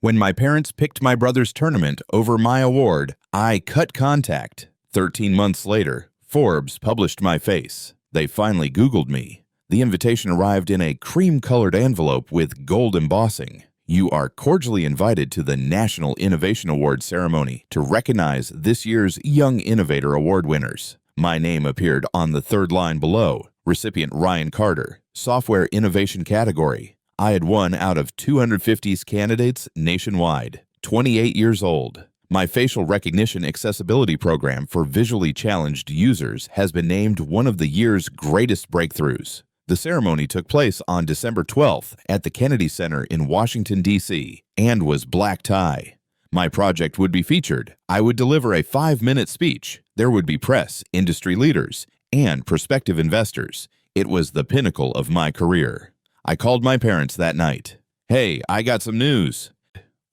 When my parents picked my brother's tournament over my award, I cut contact. 13 months later, Forbes published my face. They finally Googled me. The invitation arrived in a cream-colored envelope with gold embossing. You are cordially invited to the National Innovation Award ceremony to recognize this year's Young Innovator Award winners. My name appeared on the third line below. Recipient Ryan Carter, Software Innovation category. I had won out of 250 candidates nationwide. 28 years old. My facial recognition accessibility program for visually challenged users has been named one of the year's greatest breakthroughs. The ceremony took place on December 12th at the Kennedy Center in Washington, D.C., and was black tie. My project would be featured. I would deliver a 5-minute speech. There would be press, industry leaders, and prospective investors. It was the pinnacle of my career. I called my parents that night. "Hey, I got some news."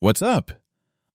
"What's up?"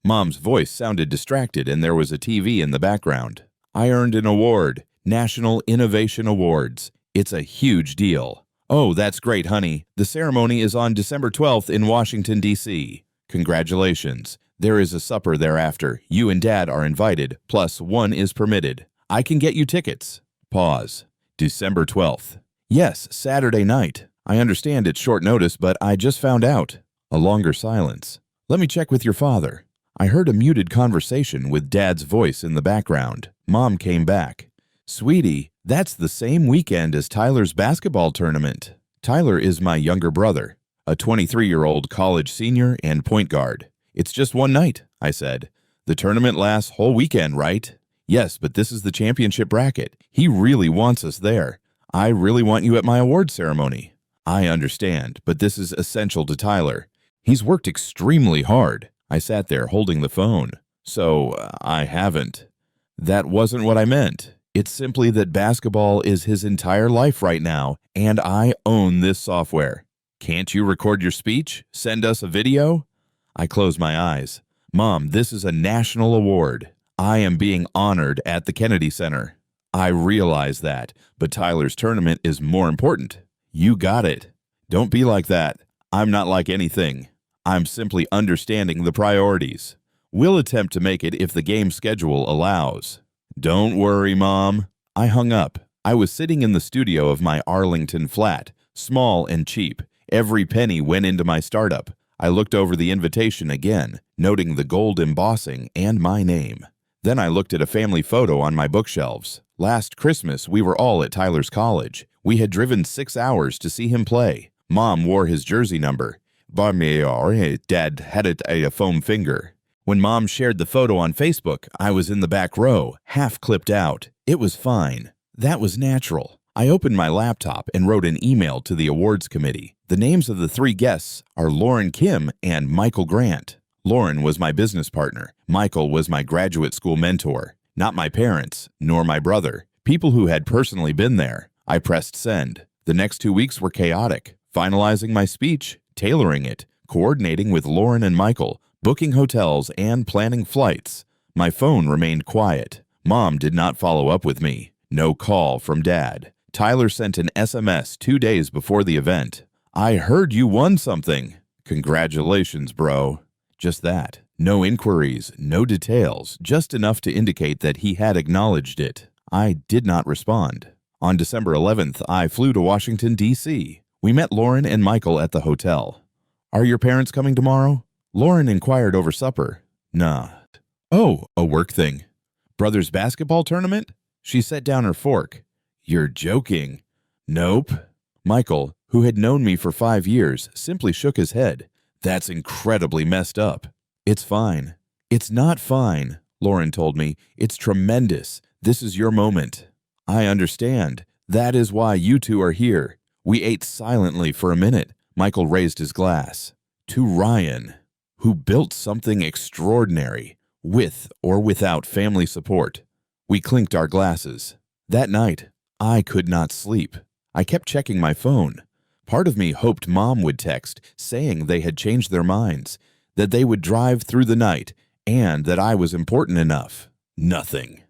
Mom's voice sounded distracted and there was a TV in the background. "I earned an award, National Innovation Awards. It's a huge deal." "Oh, that's great, honey. The ceremony is on December 12th in Washington, D.C. Congratulations. There is a supper thereafter. You and Dad are invited, plus one is permitted. I can get you tickets." Pause. December 12th. "Yes, Saturday night. I understand it's short notice, but I just found out." A longer silence. "Let me check with your father." I heard a muted conversation with Dad's voice in the background. Mom came back. "Sweetie, that's the same weekend as Tyler's basketball tournament." Tyler is my younger brother, a 23-year-old college senior and point guard. "It's just one night," I said. "The tournament lasts whole weekend, right?" "Yes, but this is the championship bracket. He really wants us there. I really want you at my award ceremony." "I understand, but this is essential to Tyler. He's worked extremely hard." I sat there holding the phone. "So, I haven't." "That wasn't what I meant. It's simply that basketball is his entire life right now, and I own this software. Can't you record your speech? Send us a video?" I closed my eyes. "Mom, this is a national award. I am being honored at the Kennedy Center." "I realize that, but Tyler's tournament is more important." "You got it. Don't be like that. I'm not like anything. I'm simply understanding the priorities. We'll attempt to make it if the game schedule allows." "Don't worry, Mom." I hung up. I was sitting in the studio of my Arlington flat, small and cheap. Every penny went into my startup. I looked over the invitation again, noting the gold embossing and my name. Then I looked at a family photo on my bookshelves. Last Christmas, we were all at Tyler's college. We had driven 6 hours to see him play. Mom wore his jersey number. Dad had a foam finger. When Mom shared the photo on Facebook, I was in the back row, half clipped out. It was fine. That was natural. I opened my laptop and wrote an email to the awards committee. The names of the 3 guests are Lauren Kim and Michael Grant. Lauren was my business partner. Michael was my graduate school mentor. Not my parents, nor my brother. People who had personally been there. I pressed send. The next 2 weeks were chaotic. Finalizing my speech, tailoring it, coordinating with Lauren and Michael, booking hotels, and planning flights. My phone remained quiet. Mom did not follow up with me. No call from Dad. Tyler sent an SMS 2 days before the event. "I heard you won something." "Congratulations, bro." Just that. No inquiries, no details, just enough to indicate that he had acknowledged it. I did not respond. On December 11th, I flew to Washington, D.C. We met Lauren and Michael at the hotel. "Are your parents coming tomorrow?" Lauren inquired over supper. "Nah." "Oh, a work thing." "Brother's basketball tournament?" She set down her fork. "You're joking." "Nope." Michael, who had known me for 5 years, simply shook his head. "That's incredibly messed up." "It's fine." "It's not fine," Lauren told me. "It's tremendous. This is your moment." "I understand. That is why you two are here." We ate silently for a minute. Michael raised his glass. "To Ryan, who built something extraordinary, with or without family support." We clinked our glasses. That night, I could not sleep. I kept checking my phone. Part of me hoped Mom would text, saying they had changed their minds, that they would drive through the night, and that I was important enough. Nothing.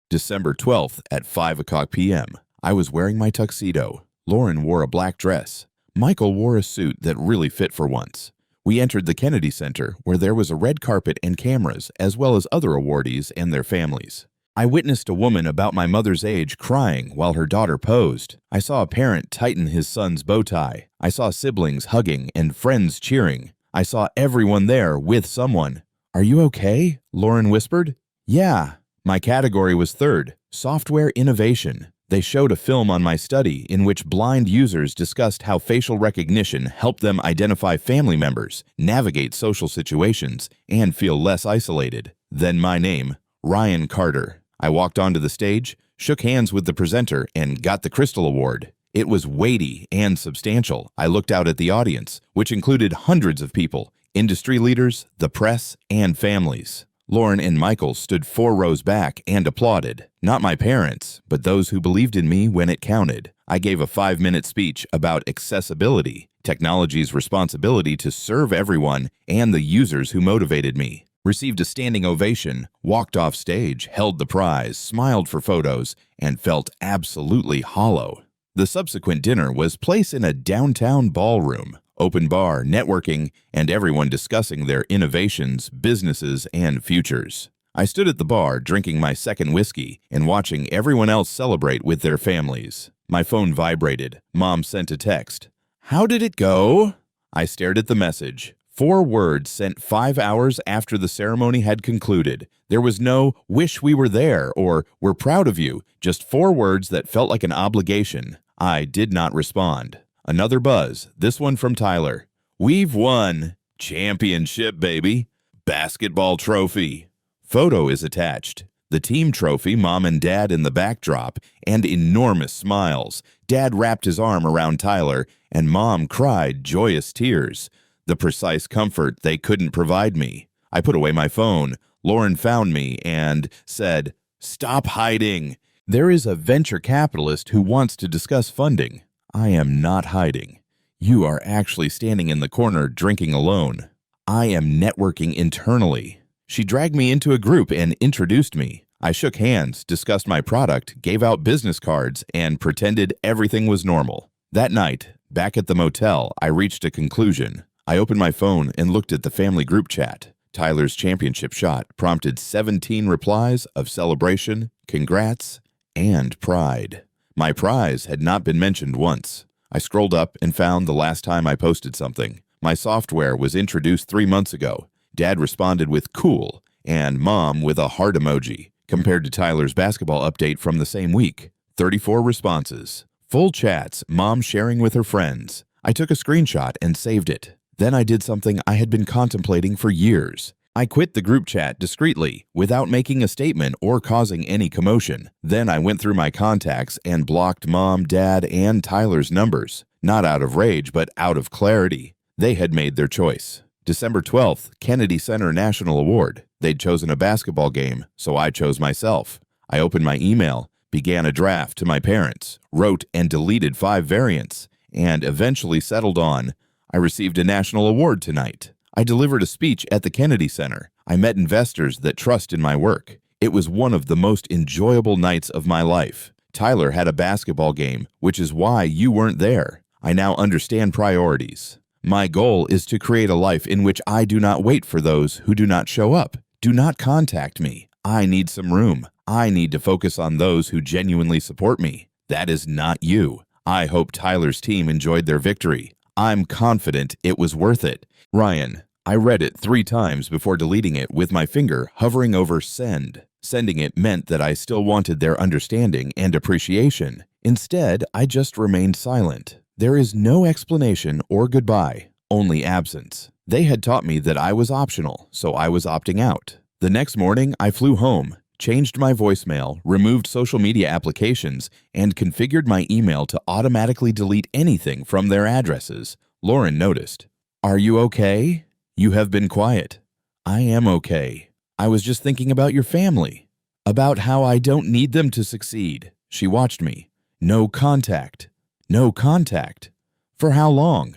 December 12th at 5:00 p.m. I was wearing my tuxedo. Lauren wore a black dress. Michael wore a suit that really fit for once. We entered the Kennedy Center, where there was a red carpet and cameras, as well as other awardees and their families. I witnessed a woman about my mother's age crying while her daughter posed. I saw a parent tighten his son's bow tie. I saw siblings hugging and friends cheering. I saw everyone there with someone. "Are you okay?" Lauren whispered. "Yeah." My category was third, software innovation. They showed a film on my study in which blind users discussed how facial recognition helped them identify family members, navigate social situations, and feel less isolated. Then my name, Ryan Carter. I walked onto the stage, shook hands with the presenter, and got the Crystal Award. It was weighty and substantial. I looked out at the audience, which included hundreds of people, industry leaders, the press, and families. Lauren and Michael stood 4 rows back and applauded. Not my parents, but those who believed in me when it counted. I gave a 5-minute speech about accessibility, technology's responsibility to serve everyone, and the users who motivated me. Received a standing ovation, walked off stage, held the prize, smiled for photos, and felt absolutely hollow. The subsequent dinner was placed in a downtown ballroom. Open bar, networking, and everyone discussing their innovations, businesses, and futures. I stood at the bar drinking my second whiskey and watching everyone else celebrate with their families. My phone vibrated. Mom sent a text. "How did it go?" I stared at the message. 4 words sent 5 hours after the ceremony had concluded. There was no "wish we were there" or "we're proud of you," just 4 words that felt like an obligation. I did not respond. Another buzz, this one from Tyler. "We've won. Championship, baby. Basketball trophy." Photo is attached. The team trophy, mom and dad in the backdrop, and enormous smiles. Dad wrapped his arm around Tyler, and mom cried joyous tears. The precise comfort they couldn't provide me. I put away my phone. Lauren found me and said, "Stop hiding. There is a venture capitalist who wants to discuss funding." I am not hiding. You are actually standing in the corner drinking alone. I am networking internally. She dragged me into a group and introduced me. I shook hands, discussed my product, gave out business cards, and pretended everything was normal. That night, back at the motel, I reached a conclusion. I opened my phone and looked at the family group chat. Tyler's championship shot prompted 17 replies of celebration, congrats, and pride. My prize had not been mentioned once. I scrolled up and found the last time I posted something. My software was introduced 3 months ago. Dad responded with "cool" and mom with a heart emoji. Compared to Tyler's basketball update from the same week, 34 responses. Full chats, mom sharing with her friends. I took a screenshot and saved it. Then I did something I had been contemplating for years. I quit the group chat discreetly, without making a statement or causing any commotion. Then I went through my contacts and blocked mom, dad, and Tyler's numbers. Not out of rage, but out of clarity. They had made their choice. December 12th, Kennedy Center National Award. They'd chosen a basketball game, so I chose myself. I opened my email, began a draft to my parents, wrote and deleted 5 variants, and eventually settled on, I received a national award tonight. I delivered a speech at the Kennedy Center. I met investors that trust in my work. It was one of the most enjoyable nights of my life. Tyler had a basketball game, which is why you weren't there. I now understand priorities. My goal is to create a life in which I do not wait for those who do not show up. Do not contact me. I need some room. I need to focus on those who genuinely support me. That is not you. I hope Tyler's team enjoyed their victory. I'm confident it was worth it. Ryan, I read it 3 times before deleting it with my finger hovering over send. Sending it meant that I still wanted their understanding and appreciation. Instead, I just remained silent. There is no explanation or goodbye, only absence. They had taught me that I was optional, so I was opting out. The next morning, I flew home, changed my voicemail, removed social media applications, and configured my email to automatically delete anything from their addresses. Lauren noticed. "Are you okay? You have been quiet." "I am okay. I was just thinking about your family, about how I don't need them to succeed." She watched me. "No contact. No contact. For how long?"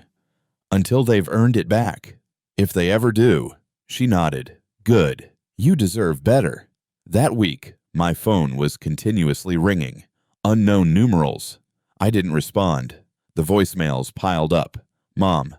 "Until they've earned it back. If they ever do." She nodded. "Good. You deserve better." That week, my phone was continuously ringing. Unknown numerals. I didn't respond. The voicemails piled up. "Mom,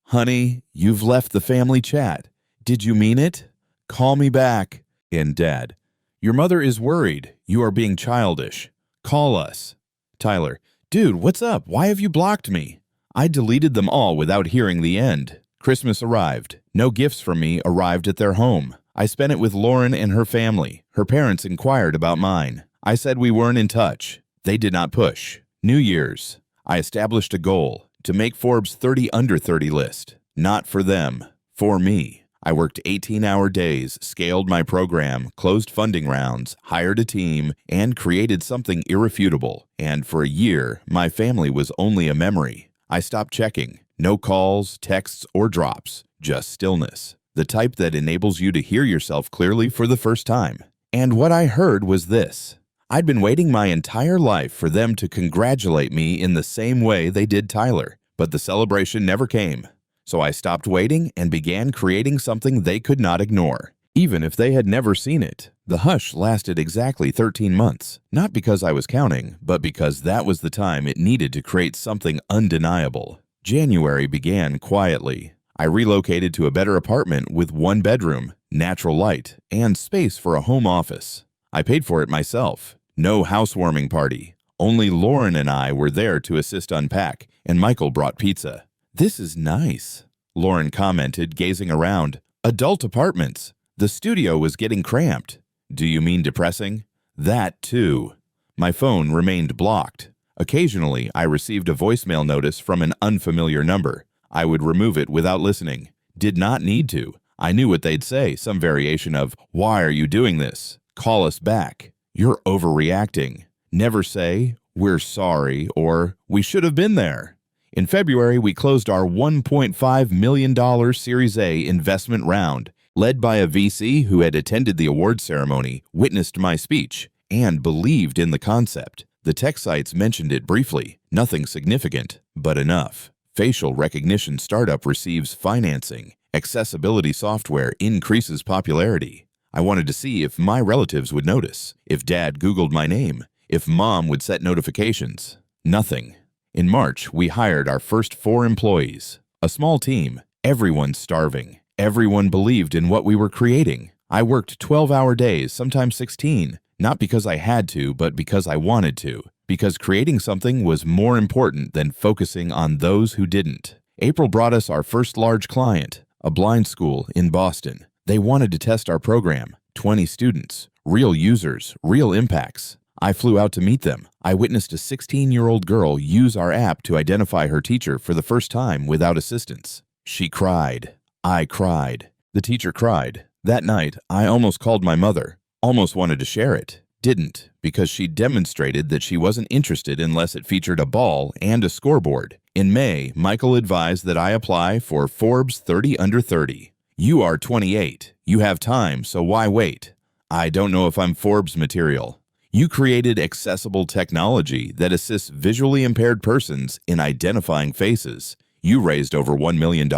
Honey, you've left the family chat. Did you mean it? Call me back. And Dad, your mother is worried. You are being childish. Call us. Tyler, dude, what's up? Why have you blocked me? I deleted them all without hearing the end. Christmas arrived. No gifts from me arrived at their home. I spent it with Lauren and her family. Her parents inquired about mine. I said we weren't in touch. They did not push. New Year's. I established a goal to make Forbes 30 under 30 list. Not for them, for me. I worked 18-hour days, scaled my program, closed funding rounds, hired a team, and created something irrefutable. And for a year, my family was only a memory. I stopped checking. No calls, texts, or drops. Just stillness. The type that enables you to hear yourself clearly for the first time. And what I heard was this. I'd been waiting my entire life for them to congratulate me in the same way they did Tyler, but the celebration never came. So I stopped waiting and began creating something they could not ignore, even if they had never seen it. The hush lasted exactly 13 months, not because I was counting, but because that was the time it needed to create something undeniable. January began quietly. I relocated to a better apartment with 1 bedroom, natural light, and space for a home office. I paid for it myself. No housewarming party. Only Lauren and I were there to assist unpack, and Michael brought pizza. This is nice, Lauren commented, gazing around. Adult apartments. The studio was getting cramped. Do you mean depressing? That too. My phone remained blocked. Occasionally, I received a voicemail notice from an unfamiliar number. I would remove it without listening. Did not need to. I knew what they'd say, some variation of, "Why are you doing this? Call us back. You're overreacting." Never say, "We're sorry," or "We should have been there." In February, we closed our $1.5 million Series A investment round, led by a VC who had attended the award ceremony, witnessed my speech, and believed in the concept. The tech sites mentioned it briefly, nothing significant, but enough. Facial recognition startup receives financing. Accessibility software increases popularity. I wanted to see if my relatives would notice, if Dad Googled my name, if Mom would set notifications. Nothing. In March, we hired our first 4 employees. A small team, everyone starving. Everyone believed in what we were creating. I worked 12-hour days, sometimes 16, not because I had to, but because I wanted to. Because creating something was more important than focusing on those who didn't. April brought us our first large client, a blind school in Boston. They wanted to test our program. 20 students, real users, real impacts. I flew out to meet them. I witnessed a 16-year-old girl use our app to identify her teacher for the first time without assistance. She cried. I cried. The teacher cried. That night, I almost called my mother. Almost wanted to share it. Didn't, because she demonstrated that she wasn't interested unless it featured a ball and a scoreboard. In May, Michael advised that I apply for Forbes 30 under 30. You are 28. You have time, so why wait? I don't know if I'm Forbes material. You created accessible technology that assists visually impaired persons in identifying faces. You raised over $1 million.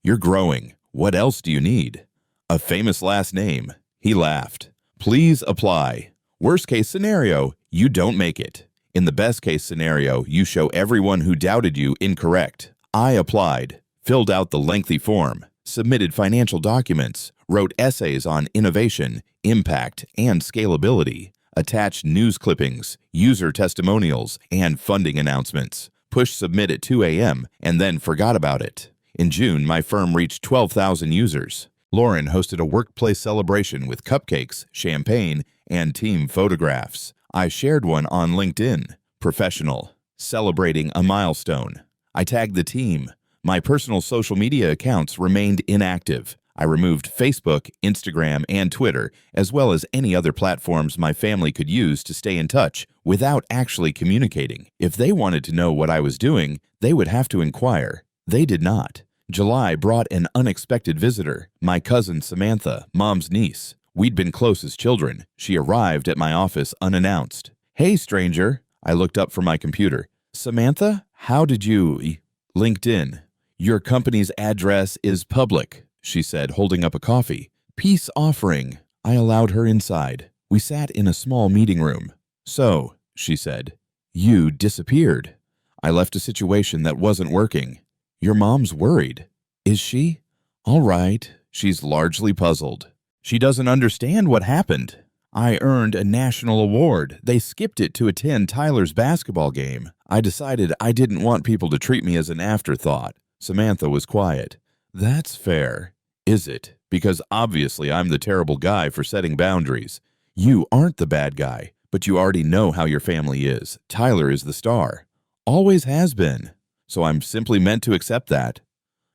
You're growing. What else do you need? A famous last name. He laughed. Please apply. Worst case scenario, you don't make it. In the best case scenario, you show everyone who doubted you incorrect. I applied, filled out the lengthy form, submitted financial documents, wrote essays on innovation, impact, and scalability, attached news clippings, user testimonials, and funding announcements, pushed submit at 2 a.m., and then forgot about it. In June, my firm reached 12,000 users. Lauren hosted a workplace celebration with cupcakes, champagne, and team photographs. I shared one on LinkedIn. Professional. Celebrating a milestone. I tagged the team. My personal social media accounts remained inactive. I removed Facebook, Instagram, and Twitter, as well as any other platforms my family could use to stay in touch without actually communicating. If they wanted to know what I was doing, they would have to inquire. They did not. July brought an unexpected visitor, my cousin Samantha, Mom's niece. We'd been close as children. She arrived at my office unannounced. "Hey, stranger." I looked up from my computer. "Samantha, how did you—" LinkedIn. "Your company's address is public," she said, holding up a coffee. "Peace offering." I allowed her inside. We sat in a small meeting room. "So," she said, "you disappeared." I left a situation that wasn't working. "Your mom's worried." Is she? All right. She's largely puzzled. She doesn't understand what happened. I earned a national award. They skipped it to attend Tyler's basketball game. I decided I didn't want people to treat me as an afterthought. Samantha was quiet. That's fair. Is it? Because obviously I'm the terrible guy for setting boundaries. You aren't the bad guy, but you already know how your family is. Tyler is the star. Always has been. So I'm simply meant to accept that.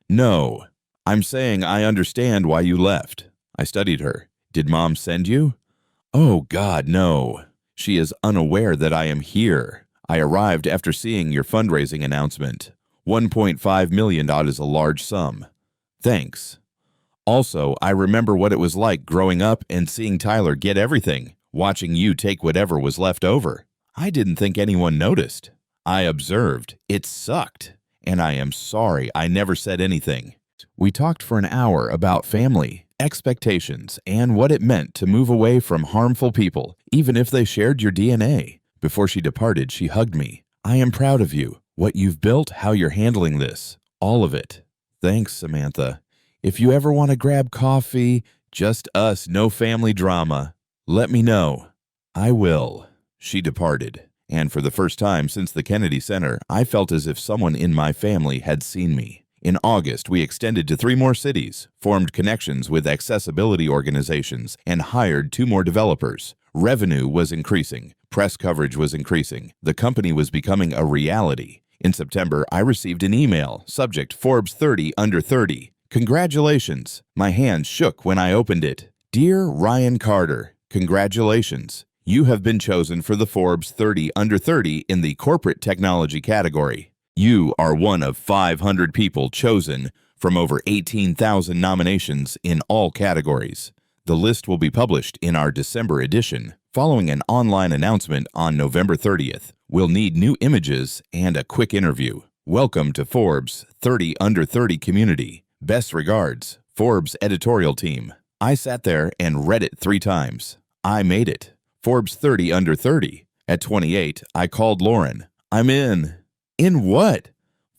No. I'm saying I understand why you left. I studied her. Did Mom send you? Oh, God, no. She is unaware that I am here. I arrived after seeing your fundraising announcement. $1.5 million is a large sum. Thanks. Also, I remember what it was like growing up and seeing Tyler get everything, watching you take whatever was left over. I didn't think anyone noticed. I observed. It sucked. And I am sorry I never said anything. We talked for an hour about family, expectations, and what it meant to move away from harmful people, even if they shared your DNA. Before she departed, she hugged me. I am proud of you, what you've built, how you're handling this, all of it. Thanks, Samantha. If you ever want to grab coffee, just us, no family drama, let me know. I will. She departed, and for the first time since the Kennedy Center, I felt as if someone in my family had seen me. In August, we extended to 3 more cities, formed connections with accessibility organizations, and hired 2 more developers. Revenue was increasing. Press coverage was increasing. The company was becoming a reality. In September, I received an email, subject Forbes 30 under 30. Congratulations. My hand shook when I opened it. Dear Ryan Carter, congratulations. You have been chosen for the Forbes 30 under 30 in the corporate technology category. You are one of 500 people chosen from over 18,000 nominations in all categories. The list will be published in our December edition, following an online announcement on November 30th. We'll need new images and a quick interview. Welcome to Forbes 30 under 30 community. Best regards, Forbes editorial team. I sat there and read it 3 times. I made it. Forbes 30 under 30. At 28, I called Lauren. I'm in. In what?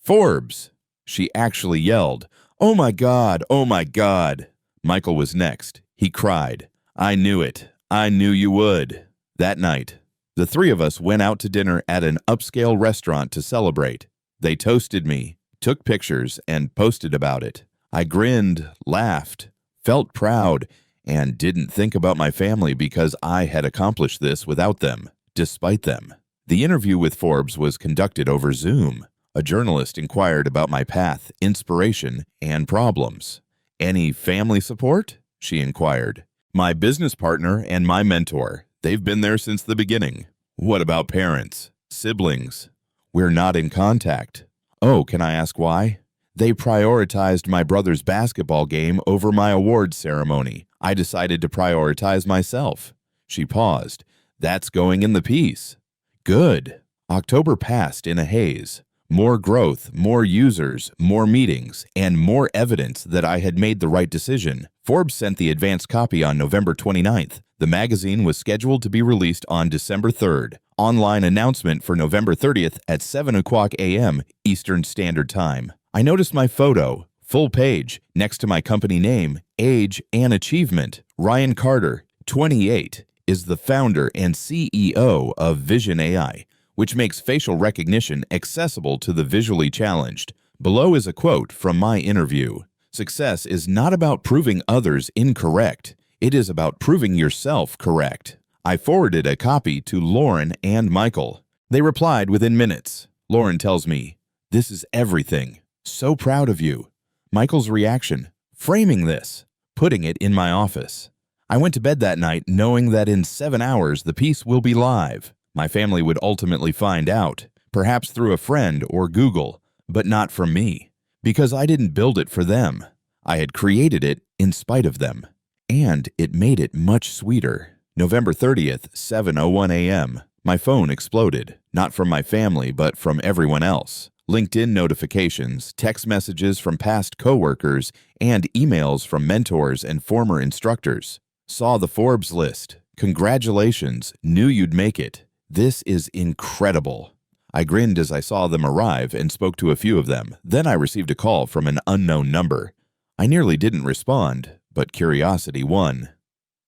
Forbes. She actually yelled, "Oh my God, oh my God." Michael was next. He cried. I knew it. I knew you would. That night, the 3 of us went out to dinner at an upscale restaurant to celebrate. They toasted me, took pictures, and posted about it. I grinned, laughed, felt proud, and didn't think about my family because I had accomplished this without them, despite them. The interview with Forbes was conducted over Zoom. A journalist inquired about my path, inspiration, and problems. Any family support? She inquired. My business partner and my mentor. They've been there since the beginning. What about parents? Siblings? We're not in contact. Oh, can I ask why? They prioritized my brother's basketball game over my awards ceremony. I decided to prioritize myself. She paused. That's going in the piece. Good. October passed in a haze. More growth, more users, more meetings, and more evidence that I had made the right decision. Forbes sent the advance copy on November 29th. The magazine was scheduled to be released on December 3rd. Online announcement for November 30th at 7 o'clock a.m. Eastern Standard Time. I noticed my photo, full page, next to my company name, age, and achievement. Ryan Carter, 28, is the founder and CEO of Vision AI, which makes facial recognition accessible to the visually challenged. Below is a quote from my interview. Success is not about proving others incorrect. It is about proving yourself correct. I forwarded a copy to Lauren and Michael. They replied within minutes. Lauren tells me, "This is everything. So proud of you." Michael's reaction, framing this, putting it in my office. I went to bed that night knowing that in 7 hours the piece will be live. My family would ultimately find out, perhaps through a friend or Google, but not from me, because I didn't build it for them. I had created it in spite of them, and it made it much sweeter. November 30th, 7:01 a.m. My phone exploded, not from my family, but from everyone else. LinkedIn notifications, text messages from past coworkers, and emails from mentors and former instructors. Saw the Forbes list. Congratulations, knew you'd make it. This is incredible. I grinned as I saw them arrive and spoke to a few of them. Then I received a call from an unknown number. I nearly didn't respond, but curiosity won.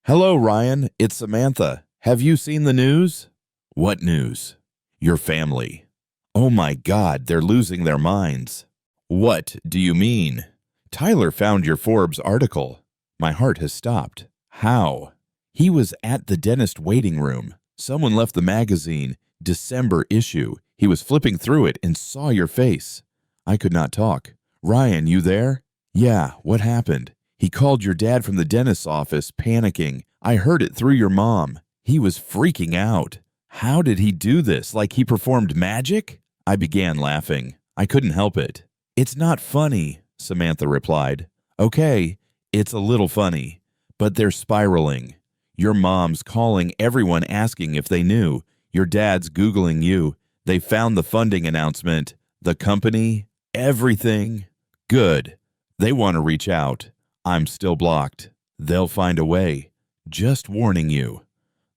"Hello, Ryan. It's Samantha. Have you seen the news?" "What news?" "Your family." "Oh my God, they're losing their minds." "What do you mean?" "Tyler found your Forbes article." My heart has stopped. "How?" "He was at the dentist waiting room. Someone left the magazine, December issue. He was flipping through it and saw your face." I could not talk. "Ryan, you there?" "Yeah, what happened?" "He called your dad from the dentist's office, panicking. I heard it through your mom. He was freaking out." "How did he do this? Like he performed magic?" I began laughing. I couldn't help it. "It's not funny," Samantha replied. "Okay, it's a little funny, but they're spiraling. Your mom's calling everyone asking if they knew. Your dad's Googling you. They found the funding announcement, the company, everything. Good. They want to reach out. I'm still blocked. They'll find a way. Just warning you."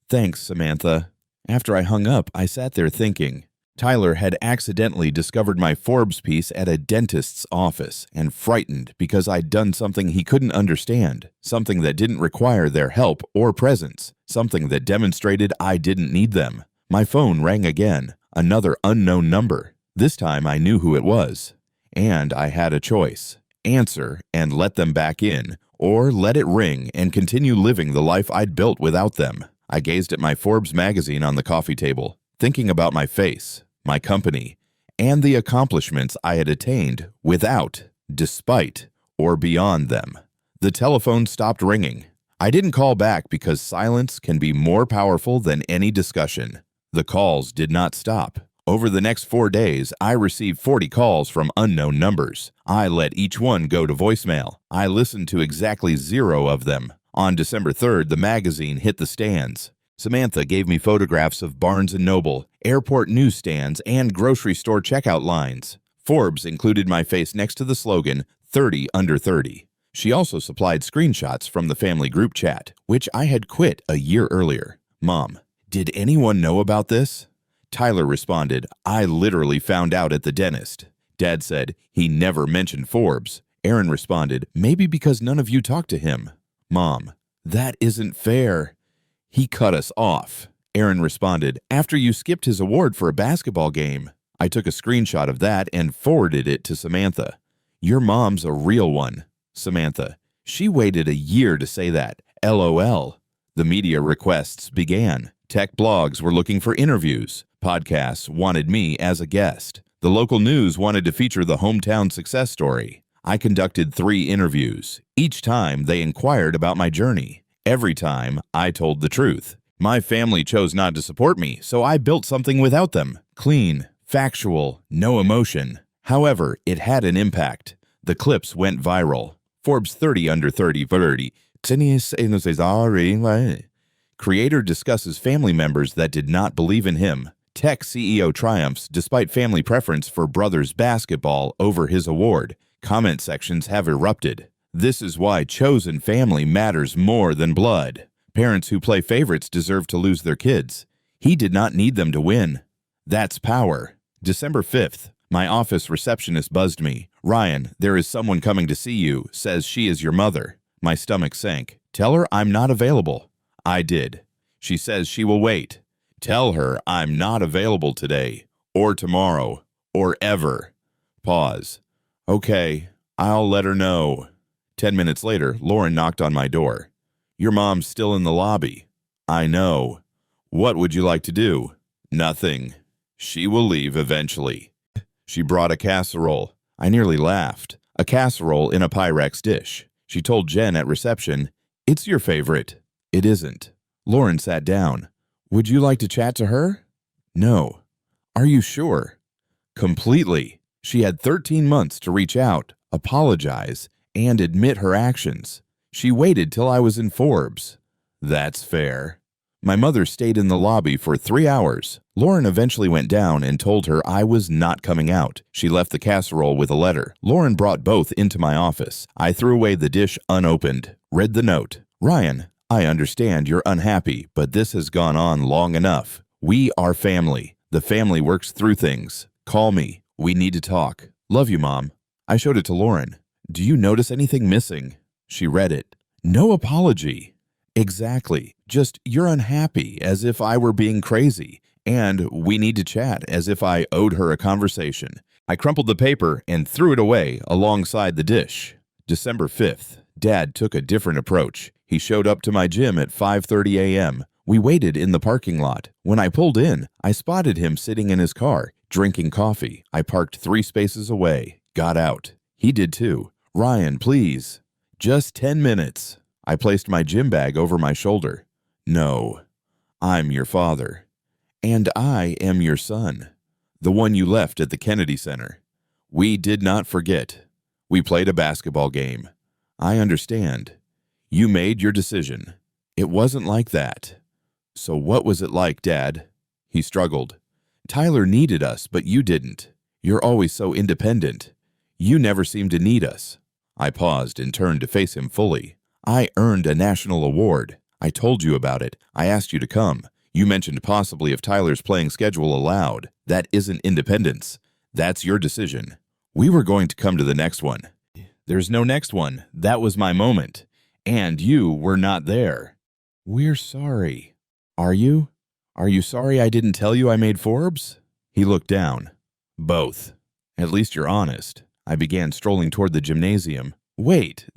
"Thanks, Samantha." After I hung up, I sat there thinking. Tyler had accidentally discovered my Forbes piece at a dentist's office and frightened because I'd done something he couldn't understand, something that didn't require their help or presence, something that demonstrated I didn't need them. My phone rang again, another unknown number. This time I knew who it was. And I had a choice. Answer and let them back in, or let it ring and continue living the life I'd built without them. I gazed at my Forbes magazine on the coffee table, thinking about my face, my company, and the accomplishments I had attained without, despite, or beyond them. The telephone stopped ringing. I didn't call back because silence can be more powerful than any discussion. The calls did not stop. Over the next 4 days, I received 40 calls from unknown numbers. I let each one go to voicemail. I listened to exactly 0 of them. On December 3rd, the magazine hit the stands. Samantha gave me photographs of Barnes & Noble, airport newsstands, and grocery store checkout lines. Forbes included my face next to the slogan, 30 under 30. She also supplied screenshots from the family group chat, which I had quit a year earlier. "Mom, did anyone know about this?" Tyler responded, "I literally found out at the dentist." Dad said, "He never mentioned Forbes." Aaron responded, "Maybe because none of you talked to him." "Mom, that isn't fair. He cut us off." Aaron responded, "After you skipped his award for a basketball game." I took a screenshot of that and forwarded it to Samantha. "Your mom's a real one." Samantha, "She waited a year to say that. LOL. The media requests began. Tech blogs were looking for interviews. Podcasts wanted me as a guest. The local news wanted to feature the hometown success story. I conducted 3 interviews. Each time they inquired about my journey. Every time I told the truth. My family chose not to support me, so I built something without them. Clean, factual, no emotion. However, it had an impact. The clips went viral. Forbes 30 under 30. Creator discusses family members that did not believe in him. Tech CEO triumphs despite family preference for brothers basketball over his award. Comment sections have erupted. This is why chosen family matters more than blood. Parents who play favorites deserve to lose their kids. He did not need them to win. That's power. December 5th. My office receptionist buzzed me. "Ryan, there is someone coming to see you. Says she is your mother." My stomach sank. "Tell her I'm not available." I did. "She says she will wait." "Tell her I'm not available today, or tomorrow, or ever." Pause. "Okay, I'll let her know." 10 minutes later, Lauren knocked on my door. "Your mom's still in the lobby." "I know." "What would you like to do?" "Nothing. She will leave eventually." She brought a casserole. I nearly laughed. A casserole in a Pyrex dish. She told Jen at reception, "It's your favorite." "It isn't." Lauren sat down. "Would you like to chat to her?" "No." "Are you sure?" "Completely." She had 13 months to reach out, apologize, and admit her actions. She waited till I was in Forbes. That's fair. My mother stayed in the lobby for 3 hours. Lauren eventually went down and told her I was not coming out. She left the casserole with a letter. Lauren brought both into my office. I threw away the dish unopened, read the note. "Ryan, I understand you're unhappy, but this has gone on long enough. We are family. The family works through things. Call me. We need to talk. Love you, Mom. I showed it to Lauren. Do you notice anything missing? She read it. No apology. Exactly. Just you're unhappy, as if I were being crazy. And we need to chat, as if I owed her a conversation. I crumpled the paper and threw it away alongside the dish. December 5th. Dad took a different approach. He showed up to my gym at 5:30 a.m. We waited in the parking lot. When I pulled in, I spotted him sitting in his car, drinking coffee. I parked 3 spaces away, got out. He did too. Ryan, please. Just 10 minutes. I placed my gym bag over my shoulder. No, I'm your father. And I am your son, the one you left at the Kennedy Center. We did not forget. We played a basketball game. I understand. You made your decision. It wasn't like that. So what was it like, Dad? He struggled. Tyler needed us, but you didn't. You're always so independent. You never seemed to need us. I paused and turned to face him fully. I earned a national award. I told you about it. I asked you to come. You mentioned possibly if Tyler's playing schedule allowed. That isn't independence. That's your decision. We were going to come to the next one. There's no next one. That was my moment. And you were not there. We're sorry. Are you? Are you sorry I didn't tell you I made Forbes? He looked down. Both. At least you're honest. I began strolling toward the gymnasium. Wait,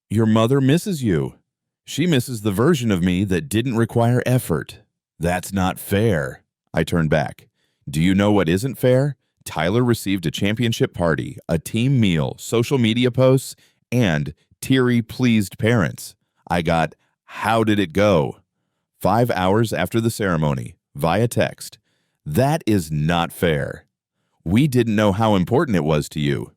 your mother misses you. She misses the version of me that didn't require effort. That's not fair. I turned back. Do you know what isn't fair? Tyler received a championship party, a team meal, social media posts, and teary, pleased parents. I got, how did it go? 5 hours after the ceremony, via text. That is not fair. We didn't know how important it was to you.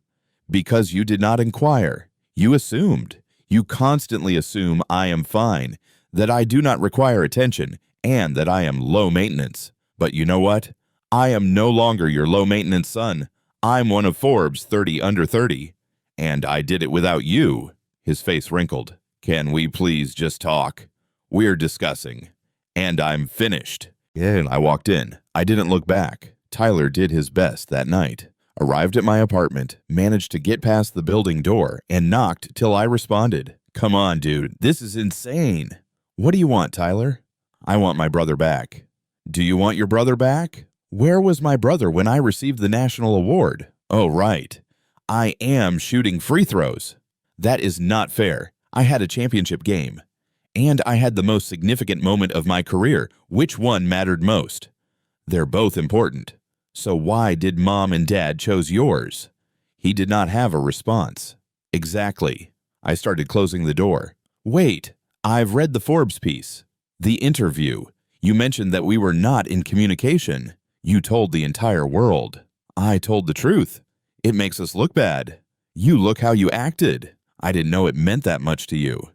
Because you did not inquire. You assumed. You constantly assume I am fine, that I do not require attention, and that I am low maintenance. But you know what? I am no longer your low-maintenance son. I'm one of Forbes 30 under 30. And I did it without you. His face wrinkled. Can we please just talk? We're discussing. And I'm finished. And I walked in. I didn't look back. Tyler did his best that night. Arrived at my apartment, managed to get past the building door, and knocked till I responded. Come on, dude. This is insane. What do you want, Tyler? I want my brother back. Do you want your brother back? Where was my brother when I received the national award? Oh, right. I am shooting free throws. That is not fair. I had a championship game. And I had the most significant moment of my career. Which one mattered most? They're both important. So why did Mom and Dad chose yours? He did not have a response. Exactly. I started closing the door. Wait, I've read the Forbes piece. The interview. You mentioned that we were not in communication. You told the entire world. I told the truth. It makes us look bad. You look how you acted. I didn't know it meant that much to you.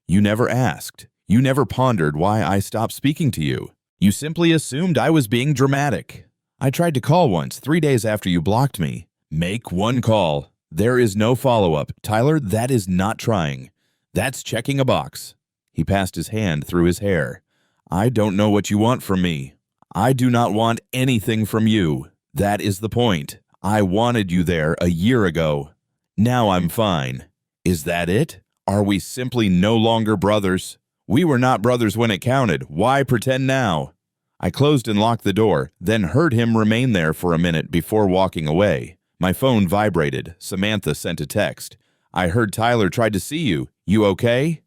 You never asked. You never pondered why I stopped speaking to you. You simply assumed I was being dramatic. I tried to call once, 3 days after you blocked me. Make one call. There is no follow-up. Tyler, that is not trying. That's checking a box. He passed his hand through his hair. I don't know what you want from me. I do not want anything from you. That is the point. I wanted you there a year ago. Now I'm fine. Is that it? Are we simply no longer brothers? We were not brothers when it counted. Why pretend now? I closed and locked the door, then heard him remain there for a minute before walking away. My phone vibrated. Samantha sent a text. I heard Tyler tried to see you. You okay?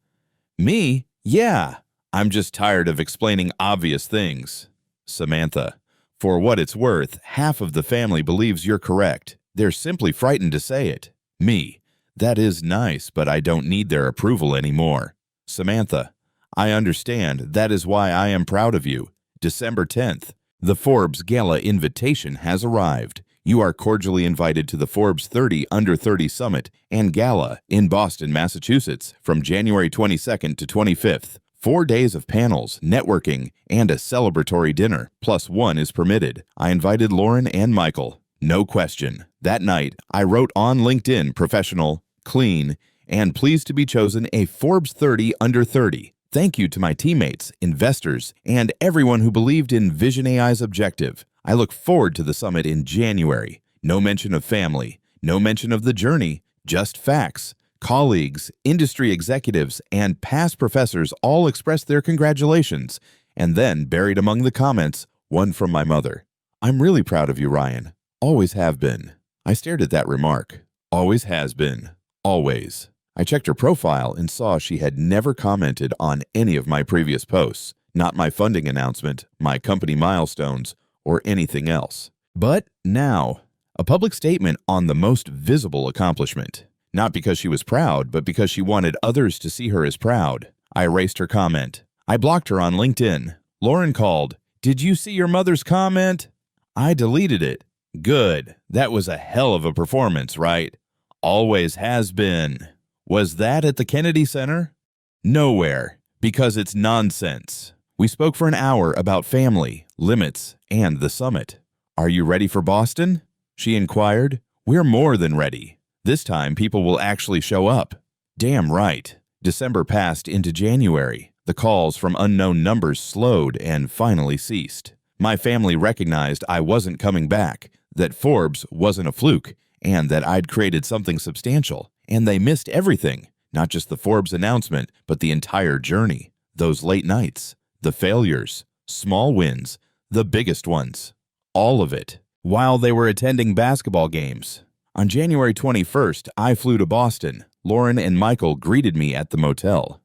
Me? Yeah. I'm just tired of explaining obvious things. Samantha. For what it's worth, half of the family believes you're correct. They're simply frightened to say it. Me. That is nice, but I don't need their approval anymore. Samantha. I understand. That is why I am proud of you. December 10th. The Forbes Gala invitation has arrived. You are cordially invited to the Forbes 30 Under 30 Summit and Gala in Boston, Massachusetts from January 22nd to 25th. 4 days of panels, networking, and a celebratory dinner, plus one is permitted. I invited Lauren and Michael. No question. That night, I wrote on LinkedIn professional, clean, and pleased to be chosen a Forbes 30 Under 30. Thank you to my teammates, investors, and everyone who believed in Vision AI's objective. I look forward to the summit in January. No mention of family, no mention of the journey, just facts. Colleagues, industry executives, and past professors all expressed their congratulations, and then, buried among the comments, one from my mother. "I'm really proud of you, Ryan. Always have been." I stared at that remark. Always has been. Always. I checked her profile and saw she had never commented on any of my previous posts, not my funding announcement, my company milestones, or anything else. But now, a public statement on the most visible accomplishment. Not because she was proud, but because she wanted others to see her as proud. I erased her comment. I blocked her on LinkedIn. Lauren called, "Did you see your mother's comment?" I deleted it. Good. That was a hell of a performance, right? Always has been. Was that at the Kennedy Center? Nowhere, because it's nonsense. We spoke for an hour about family, limits, and the summit. "Are you ready for Boston?" she inquired. "We're more than ready. This time people will actually show up." Damn right. December passed into January. The calls from unknown numbers slowed and finally ceased. My family recognized I wasn't coming back, that Forbes wasn't a fluke, and that I'd created something substantial. And they missed everything, not just the Forbes announcement, but the entire journey. Those late nights, the failures, small wins, the biggest ones. All of it, while they were attending basketball games. On January 21st, I flew to Boston. Lauren and Michael greeted me at the motel.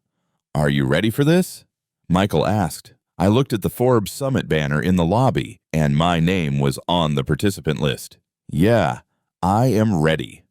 "Are you ready for this?" Michael asked. I looked at the Forbes Summit banner in the lobby, and my name was on the participant list. "Yeah, I am ready."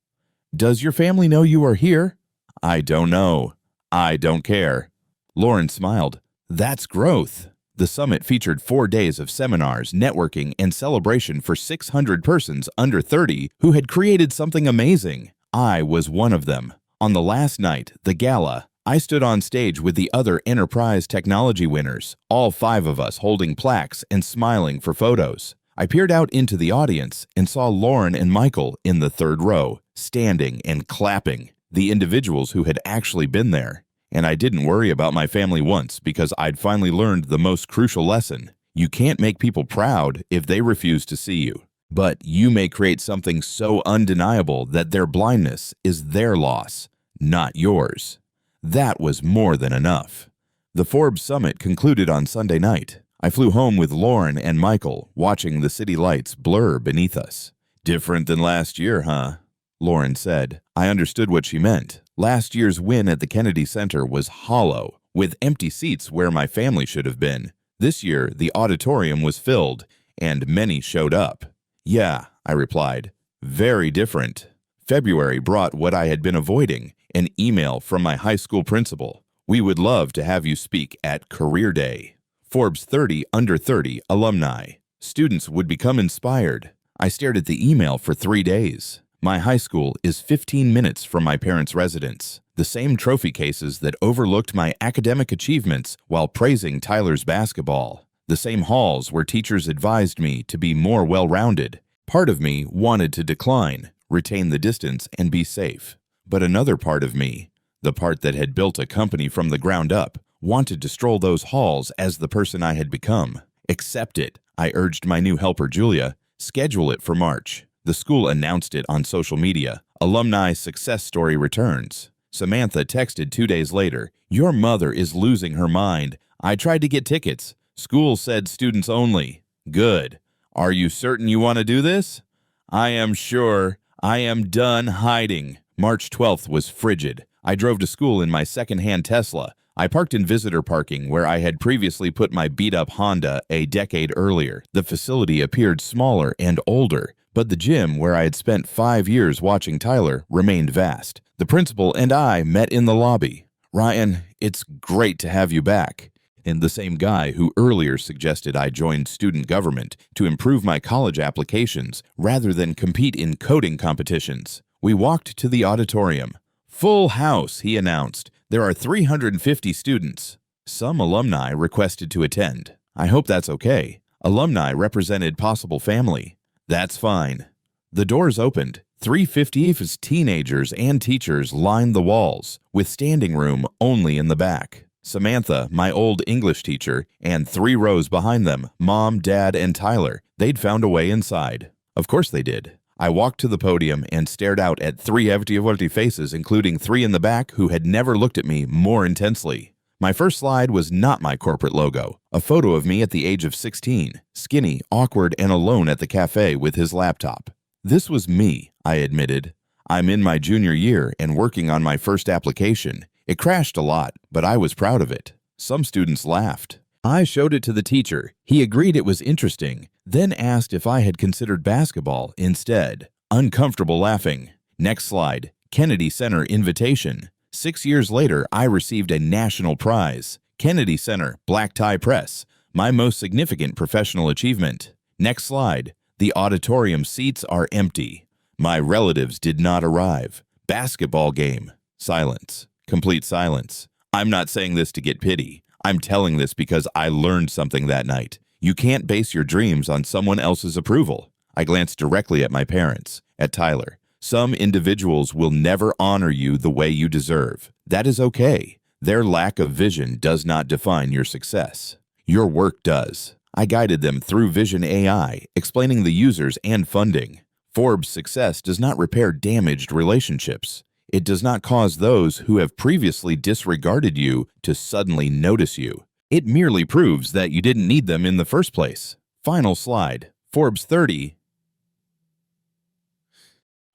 "Does your family know you are here?" "I don't know. I don't care." Lauren smiled. "That's growth." The summit featured 4 days of seminars, networking, and celebration for 600 persons under 30 who had created something amazing. I was one of them. On the last night, the gala, I stood on stage with the other enterprise technology winners, all 5 of us holding plaques and smiling for photos. I peered out into the audience and saw Lauren and Michael in the 3rd row, standing and clapping, the individuals who had actually been there. And I didn't worry about my family once because I'd finally learned the most crucial lesson. You can't make people proud if they refuse to see you. But you may create something so undeniable that their blindness is their loss, not yours. That was more than enough. The Forbes Summit concluded on Sunday night. I flew home with Lauren and Michael, watching the city lights blur beneath us. "Different than last year, huh?" Lauren said. I understood what she meant. Last year's win at the Kennedy Center was hollow, with empty seats where my family should have been. This year, the auditorium was filled, and many showed up. "Yeah," I replied. "Very different." February brought what I had been avoiding, an email from my high school principal. "We would love to have you speak at Career Day. Forbes 30 under 30 alumni. Students would become inspired." I stared at the email for 3 days. My high school is 15 minutes from my parents' residence. The same trophy cases that overlooked my academic achievements while praising Tyler's basketball. The same halls where teachers advised me to be more well-rounded. Part of me wanted to decline, retain the distance, and be safe. But another part of me, the part that had built a company from the ground up, wanted to stroll those halls as the person I had become. "Accept it," I urged my new helper Julia. "Schedule it for March." The school announced it on social media. Alumni success story returns. Samantha texted 2 days later, "Your mother is losing her mind. I tried to get tickets. School said students only." "Good. Are you certain you want to do this?" "I am sure. I am done hiding." March 12th was frigid. I drove to school in my second-hand Tesla. I parked in visitor parking where I had previously put my beat-up Honda a decade earlier. The facility appeared smaller and older, but the gym where I had spent 5 years watching Tyler remained vast. The principal and I met in the lobby. "Ryan, it's great to have you back." And the same guy who earlier suggested I join student government to improve my college applications rather than compete in coding competitions. We walked to the auditorium. "Full house," he announced. "There are 350 students." Some alumni requested to attend. I hope that's okay. Alumni represented possible family. That's fine. The doors opened. 350 teenagers and teachers lined the walls, with standing room only in the back. Samantha, my old English teacher, and 3 rows behind them, Mom, Dad, and Tyler. They'd found a way inside. Of course they did. I walked to the podium and stared out at 3 empty faces, including 3 in the back who had never looked at me more intensely. My first slide was not my corporate logo, a photo of me at the age of 16, skinny, awkward, and alone at the cafe with his laptop. This was me, I admitted. I'm in my junior year and working on my first application. It crashed a lot, but I was proud of it. Some students laughed. I showed it to the teacher. He agreed it was interesting, then asked if I had considered basketball instead. Uncomfortable laughing. Next slide. Kennedy Center invitation. 6 years later, I received a national prize. Kennedy Center, Black Tie Press. My most significant professional achievement. Next slide. The auditorium seats are empty. My relatives did not arrive. Basketball game. Silence. Complete silence. I'm not saying this to get pity. I'm telling this because I learned something that night. You can't base your dreams on someone else's approval. I glanced directly at my parents, at Tyler. Some individuals will never honor you the way you deserve. That is okay. Their lack of vision does not define your success. Your work does. I guided them through Vision AI, explaining the users and funding. Forbes' success does not repair damaged relationships. It does not cause those who have previously disregarded you to suddenly notice you. It merely proves that you didn't need them in the first place. Final slide. Forbes 30.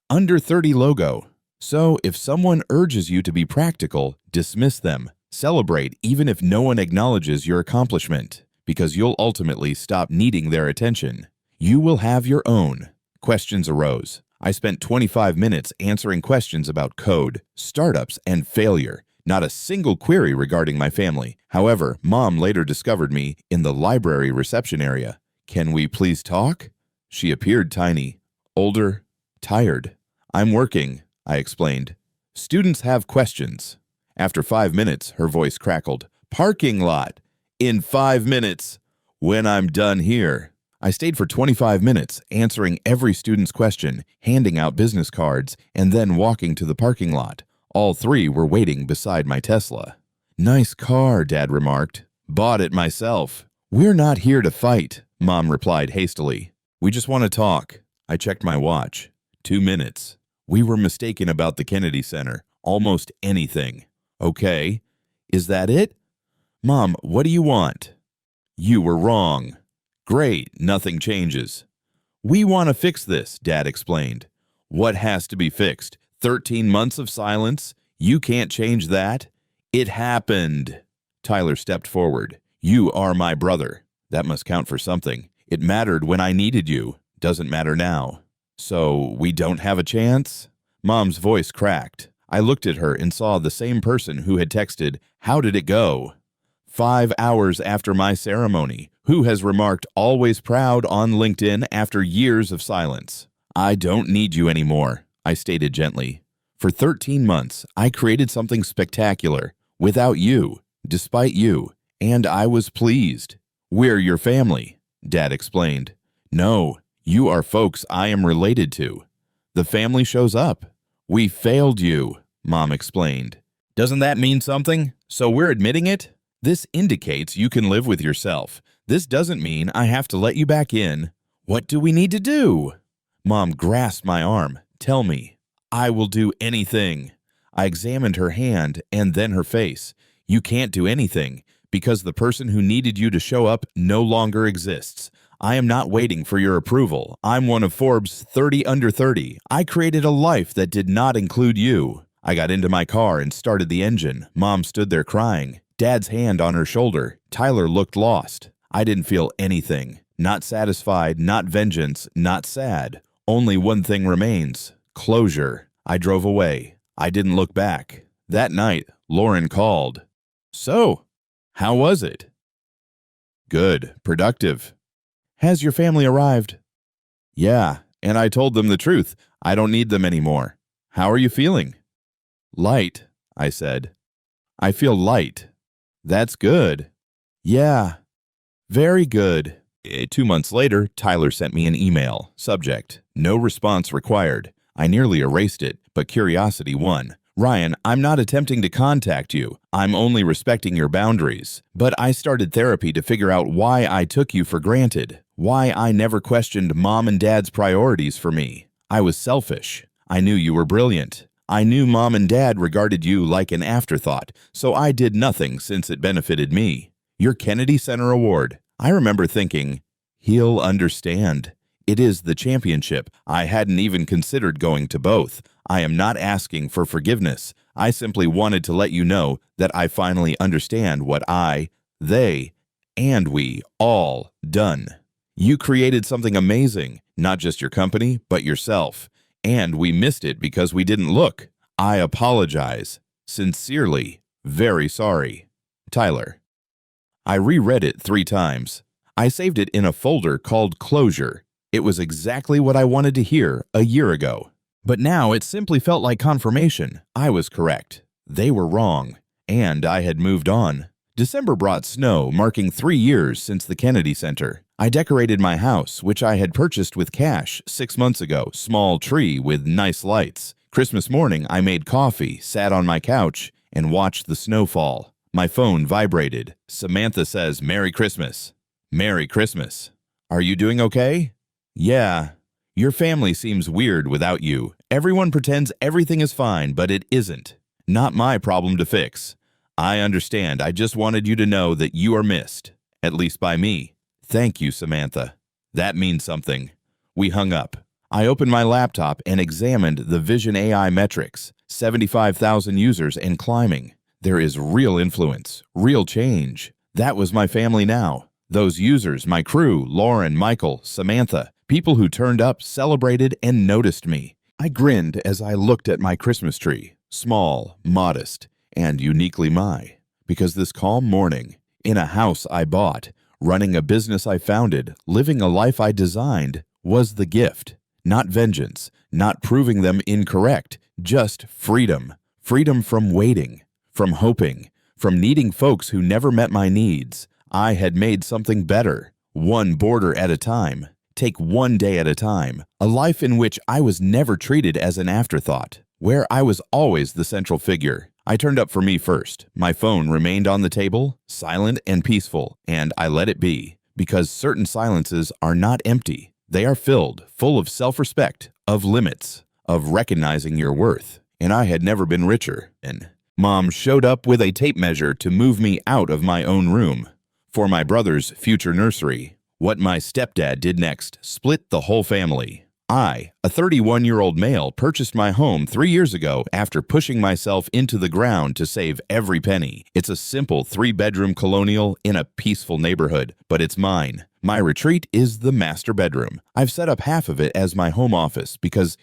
Under 30 logo. So if someone urges you to be practical, dismiss them. Celebrate even if no one acknowledges your accomplishment, because you'll ultimately stop needing their attention. You will have your own. Questions arose. I spent 25 minutes answering questions about code, startups, and failure. Not a single query regarding my family. However, Mom later discovered me in the library reception area. Can we please talk? She appeared tiny, older, tired. I'm working, I explained. Students have questions. After 5 minutes, her voice crackled. Parking lot. In 5 minutes. When I'm done here. I stayed for 25 minutes, answering every student's question, handing out business cards, and then walking to the parking lot. All 3 were waiting beside my Tesla. Nice car, Dad remarked. Bought it myself. We're not here to fight, Mom replied hastily. We just want to talk. I checked my watch. 2 minutes. We were mistaken about the Kennedy Center. Almost anything. Okay. Is that it? Mom, what do you want? You were wrong. Great, nothing changes. We want to fix this, Dad explained. What has to be fixed? 13 months of silence? You can't change that? It happened. Tyler stepped forward. You are my brother. That must count for something. It mattered when I needed you. Doesn't matter now. So we don't have a chance? Mom's voice cracked. I looked at her and saw the same person who had texted, "How did it go?" 5 hours after my ceremony, who has remarked always proud on LinkedIn after years of silence. I don't need you anymore, I stated gently. For 13 months, I created something spectacular, without you, despite you, and I was pleased. We're your family, Dad explained. No, you are folks I am related to. The family shows up. We failed you, Mom explained. Doesn't that mean something? So we're admitting it? This indicates you can live with yourself. This doesn't mean I have to let you back in. What do we need to do? Mom grasped my arm. Tell me. I will do anything. I examined her hand and then her face. You can't do anything because the person who needed you to show up no longer exists. I am not waiting for your approval. I'm one of Forbes 30 under 30. I created a life that did not include you. I got into my car and started the engine. Mom stood there crying. Dad's hand on her shoulder. Tyler looked lost. I didn't feel anything. Not satisfied, not vengeance, not sad. Only one thing remains. Closure. I drove away. I didn't look back. That night, Lauren called. So, how was it? Good. Productive. Has your family arrived? Yeah, and I told them the truth. I don't need them anymore. How are you feeling? Light, I said. I feel light. That's good. Yeah, very good. 2 months later, Tyler sent me an email. Subject, no response required. I nearly erased it, but curiosity won. Ryan, I'm not attempting to contact you. I'm only respecting your boundaries. But I started therapy to figure out why I took you for granted, why I never questioned mom and dad's priorities for me. I was selfish. I knew you were brilliant. I knew mom and dad regarded you like an afterthought, so I did nothing since it benefited me. Your Kennedy Center Award. I remember thinking, he'll understand. It is the championship. I hadn't even considered going to both. I am not asking for forgiveness. I simply wanted to let you know that I finally understand what they, and we all done. You created something amazing, not just your company, but yourself. And we missed it because we didn't look. I apologize. Sincerely, very sorry. Tyler. I reread it 3 times. I saved it in a folder called Closure. It was exactly what I wanted to hear a year ago. But now it simply felt like confirmation. I was correct. They were wrong. And I had moved on. December brought snow, marking 3 years since the Kennedy Center. I decorated my house, which I had purchased with cash 6 months ago, small tree with nice lights. Christmas morning, I made coffee, sat on my couch, and watched the snow fall. My phone vibrated. Samantha says, "Merry Christmas." Merry Christmas. Are you doing okay? Yeah. Your family seems weird without you. Everyone pretends everything is fine, but it isn't. Not my problem to fix. I understand. I just wanted you to know that you are missed, at least by me. Thank you, Samantha. That means something. We hung up. I opened my laptop and examined the Vision AI metrics, 75,000 users and climbing. There is real influence, real change. That was my family now. Those users, my crew, Lauren, Michael, Samantha, people who turned up, celebrated, and noticed me. I grinned as I looked at my Christmas tree, small, modest, and uniquely because this calm morning, in a house I bought, running a business I founded, living a life I designed, was the gift. Not vengeance, not proving them incorrect, just freedom. Freedom from waiting, from hoping, from needing folks who never met my needs. I had made something better, one border at a time. Take one day at a time, a life in which I was never treated as an afterthought, where I was always the central figure. I turned up for me first. My phone remained on the table, silent and peaceful, and I let it be, because certain silences are not empty. They are filled, full of self-respect, of limits, of recognizing your worth. And I had never been richer. And Mom showed up with a tape measure to move me out of my own room. For my brother's future nursery. What my stepdad did next split the whole family. I, a 31-year-old male, purchased my home 3 years ago after pushing myself into the ground to save every penny. It's a simple 3-bedroom colonial in a peaceful neighborhood, but it's mine. My retreat is the master bedroom. I've set up half of it as my home office because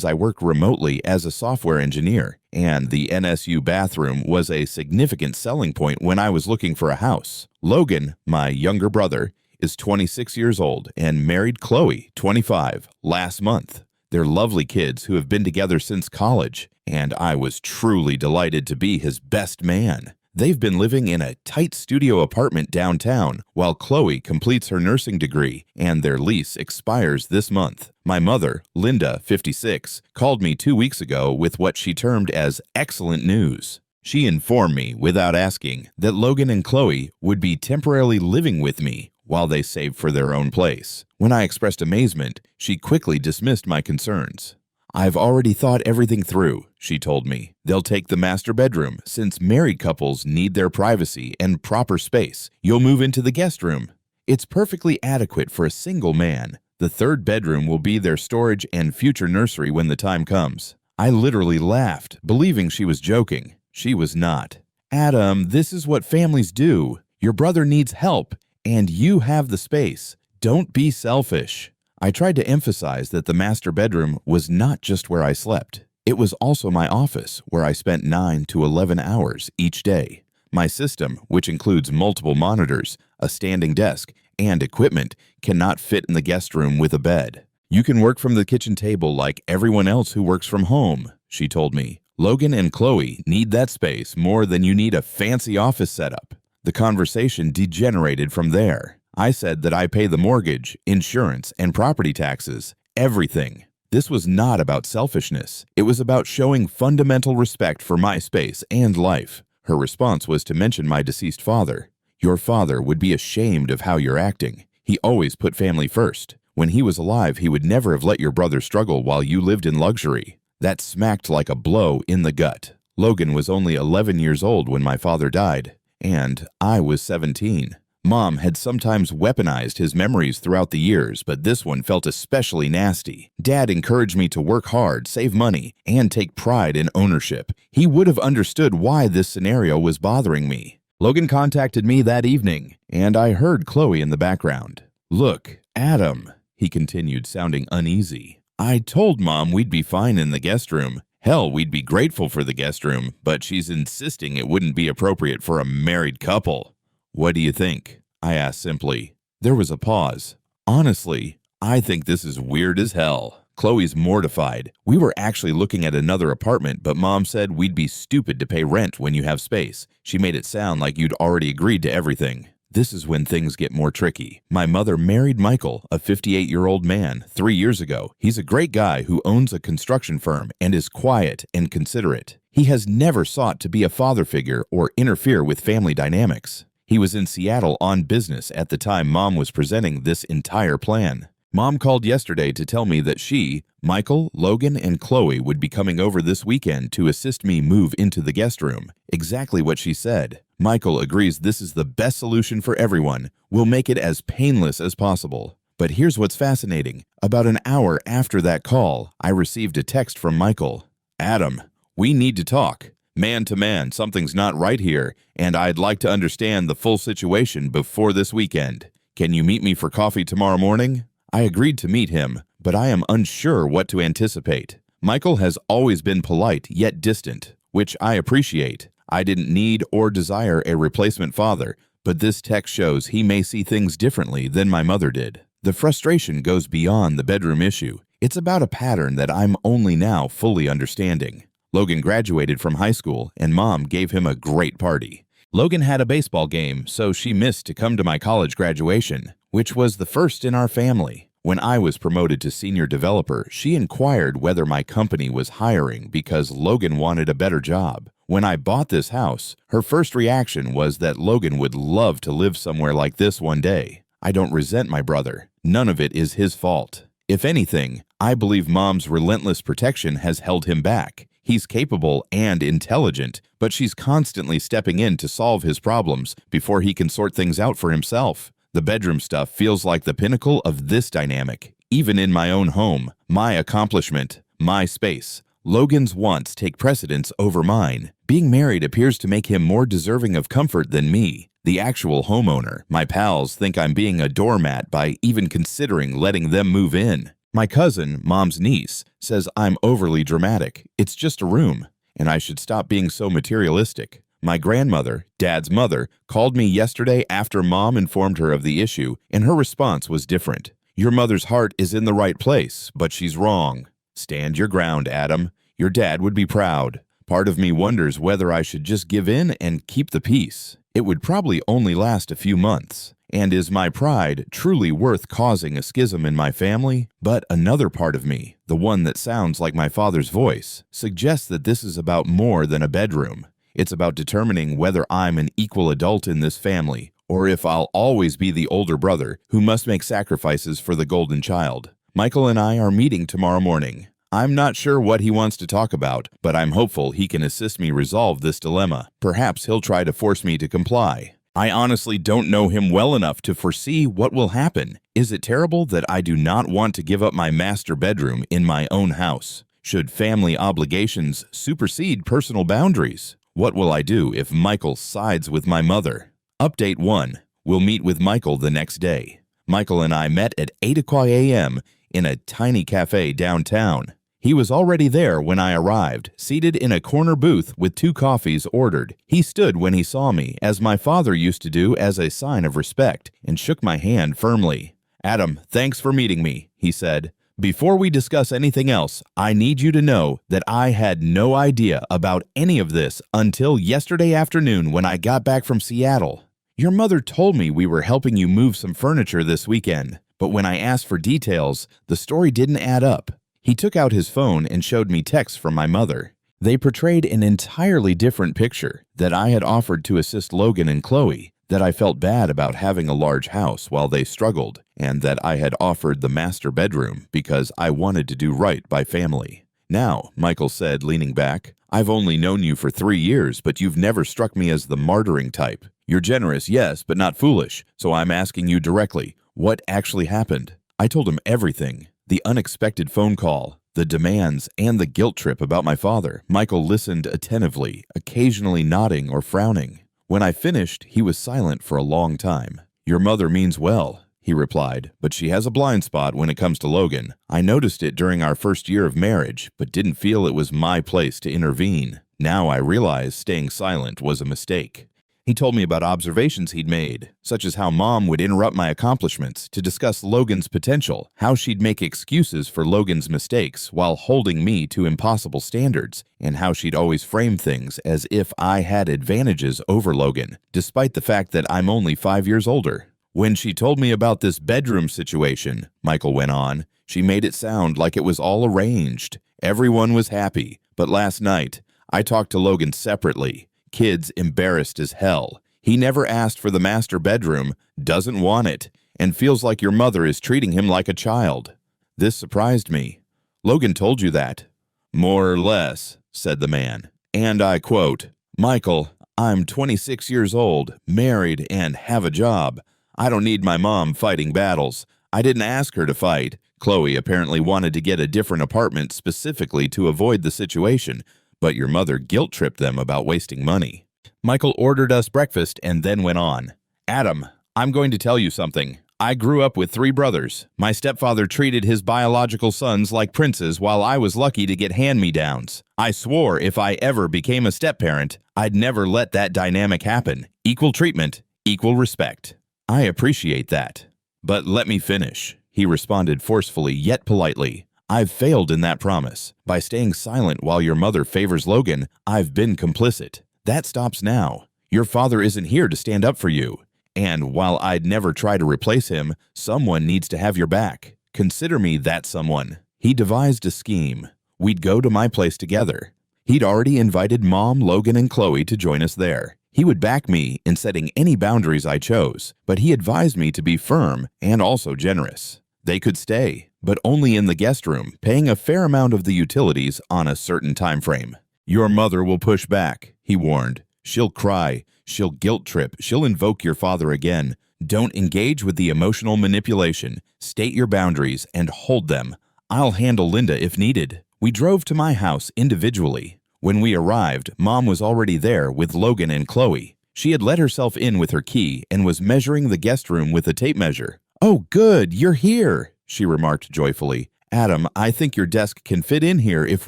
I work remotely as a software engineer, and the NSU bathroom was a significant selling point when I was looking for a house. Logan, my younger brother, is 26 years old and married Chloe, 25, last month. They're lovely kids who have been together since college, and I was truly delighted to be his best man. They've been living in a tight studio apartment downtown while Chloe completes her nursing degree, and their lease expires this month. My mother, Linda, 56, called me 2 weeks ago with what she termed as excellent news. She informed me, without asking, that Logan and Chloe would be temporarily living with me while they saved for their own place. When I expressed amazement, she quickly dismissed my concerns. I've already thought everything through, she told me. They'll take the master bedroom, since married couples need their privacy and proper space. You'll move into the guest room. It's perfectly adequate for a single man. The 3rd bedroom will be their storage and future nursery when the time comes. I literally laughed, believing she was joking. She was not. Adam, this is what families do. Your brother needs help, and you have the space. Don't be selfish. I tried to emphasize that the master bedroom was not just where I slept. It was also my office, where I spent 9 to 11 hours each day. My system, which includes multiple monitors, a standing desk, and equipment, cannot fit in the guest room with a bed. You can work from the kitchen table like everyone else who works from home, she told me. Logan and Chloe need that space more than you need a fancy office setup. The conversation degenerated from there. I said that I pay the mortgage, insurance, and property taxes, everything. This was not about selfishness. It was about showing fundamental respect for my space and life. Her response was to mention my deceased father. Your father would be ashamed of how you're acting. He always put family first. When he was alive, he would never have let your brother struggle while you lived in luxury. That smacked like a blow in the gut. Logan was only 11 years old when my father died, and I was 17. Mom had sometimes weaponized his memories throughout the years, but this one felt especially nasty. Dad encouraged me to work hard, save money, and take pride in ownership. He would have understood why this scenario was bothering me. Logan contacted me that evening, and I heard Chloe in the background. "Look, Adam," he continued, sounding uneasy. "I told Mom we'd be fine in the guest room. Hell, we'd be grateful for the guest room, but she's insisting it wouldn't be appropriate for a married couple." "What do you think?" I asked simply. There was a pause. "Honestly, I think this is weird as hell." Chloe's mortified. "We were actually looking at another apartment, but Mom said we'd be stupid to pay rent when you have space. She made it sound like you'd already agreed to everything." This is when things get more tricky. My mother married Michael, a 58-year-old man, 3 years ago. He's a great guy who owns a construction firm and is quiet and considerate. He has never sought to be a father figure or interfere with family dynamics. He was in Seattle on business at the time Mom was presenting this entire plan. Mom called yesterday to tell me that she, Michael, Logan, and Chloe would be coming over this weekend to assist me move into the guest room. Exactly what she said. Michael agrees this is the best solution for everyone. We'll make it as painless as possible. But here's what's fascinating. About an hour after that call, I received a text from Michael. "Adam, we need to talk. Man to man, something's not right here, and I'd like to understand the full situation before this weekend. Can you meet me for coffee tomorrow morning?" I agreed to meet him, but I am unsure what to anticipate. Michael has always been polite yet distant, which I appreciate. I didn't need or desire a replacement father, but this text shows he may see things differently than my mother did. The frustration goes beyond the bedroom issue. It's about a pattern that I'm only now fully understanding. Logan graduated from high school, and Mom gave him a great party. Logan had a baseball game, so she missed to come to my college graduation, which was the first in our family. When I was promoted to senior developer, she inquired whether my company was hiring because Logan wanted a better job. When I bought this house, her first reaction was that Logan would love to live somewhere like this one day. I don't resent my brother. None of it is his fault. If anything, I believe Mom's relentless protection has held him back. He's capable and intelligent, but she's constantly stepping in to solve his problems before he can sort things out for himself. The bedroom stuff feels like the pinnacle of this dynamic. Even in my own home, my accomplishment, my space, Logan's wants take precedence over mine. Being married appears to make him more deserving of comfort than me. The actual homeowner, my pals think I'm being a doormat by even considering letting them move in. My cousin, Mom's niece, says I'm overly dramatic. It's just a room, and I should stop being so materialistic. My grandmother, Dad's mother, called me yesterday after Mom informed her of the issue, and her response was different. "Your mother's heart is in the right place, but she's wrong. Stand your ground, Adam. Your dad would be proud." Part of me wonders whether I should just give in and keep the peace. It would probably only last a few months. And is my pride truly worth causing a schism in my family? But another part of me, the one that sounds like my father's voice, suggests that this is about more than a bedroom. It's about determining whether I'm an equal adult in this family, or if I'll always be the older brother who must make sacrifices for the golden child. Michael and I are meeting tomorrow morning. I'm not sure what he wants to talk about, but I'm hopeful he can assist me resolve this dilemma. Perhaps he'll try to force me to comply. I honestly don't know him well enough to foresee what will happen. Is it terrible that I do not want to give up my master bedroom in my own house? Should family obligations supersede personal boundaries? What will I do if Michael sides with my mother? Update 1. We'll meet with Michael the next day. Michael and I met at 8 o'clock a.m. in a tiny cafe downtown. He was already there when I arrived, seated in a corner booth with 2 coffees ordered. He stood when he saw me, as my father used to do as a sign of respect, and shook my hand firmly. "Adam, thanks for meeting me," he said. "Before we discuss anything else, I need you to know that I had no idea about any of this until yesterday afternoon when I got back from Seattle. Your mother told me we were helping you move some furniture this weekend, but when I asked for details, the story didn't add up. He took out his phone and showed me texts from my mother. They portrayed an entirely different picture, that I had offered to assist Logan and Chloe, that I felt bad about having a large house while they struggled, and that I had offered the master bedroom because I wanted to do right by family. Now, Michael said, leaning back, I've only known you for 3 years, but you've never struck me as the martyring type. You're generous, yes, but not foolish, so I'm asking you directly, what actually happened? I told him everything. The unexpected phone call, the demands, and the guilt trip about my father. Michael listened attentively, occasionally nodding or frowning. When I finished, he was silent for a long time. Your mother means well, he replied, but she has a blind spot when it comes to Logan. I noticed it during our first year of marriage, but didn't feel it was my place to intervene. Now I realize staying silent was a mistake. He told me about observations he'd made, such as how Mom would interrupt my accomplishments to discuss Logan's potential, how she'd make excuses for Logan's mistakes while holding me to impossible standards, and how she'd always frame things as if I had advantages over Logan, despite the fact that I'm only 5 years older. When she told me about this bedroom situation, Michael went on, she made it sound like it was all arranged. Everyone was happy, but last night, I talked to Logan separately. Kid's embarrassed as hell. He never asked for the master bedroom, doesn't want it, and feels like your mother is treating him like a child. This surprised me. Logan told you that? More or less, said the man. And I quote, Michael, I'm 26 years old, married, and have a job. I don't need my mom fighting battles. I didn't ask her to fight. Chloe apparently wanted to get a different apartment specifically to avoid the situation, but your mother guilt-tripped them about wasting money. Michael ordered us breakfast and then went on. Adam, I'm going to tell you something. I grew up with 3 brothers. My stepfather treated his biological sons like princes while I was lucky to get hand-me-downs. I swore if I ever became a step-parent, I'd never let that dynamic happen. Equal treatment, equal respect. I appreciate that. But let me finish, he responded forcefully yet politely. I've failed in that promise. By staying silent while your mother favors Logan, I've been complicit. That stops now. Your father isn't here to stand up for you. And while I'd never try to replace him, someone needs to have your back. Consider me that someone. He devised a scheme. We'd go to my place together. He'd already invited Mom, Logan, and Chloe to join us there. He would back me in setting any boundaries I chose, but he advised me to be firm and also generous. They could stay, but only in the guest room, paying a fair amount of the utilities on a certain time frame. Your mother will push back, he warned. She'll cry, she'll guilt trip, she'll invoke your father again. Don't engage with the emotional manipulation. State your boundaries and hold them. I'll handle Linda if needed. We drove to my house individually. When we arrived, Mom was already there with Logan and Chloe. She had let herself in with her key and was measuring the guest room with a tape measure. Oh, good, you're here, she remarked joyfully. Adam, I think your desk can fit in here if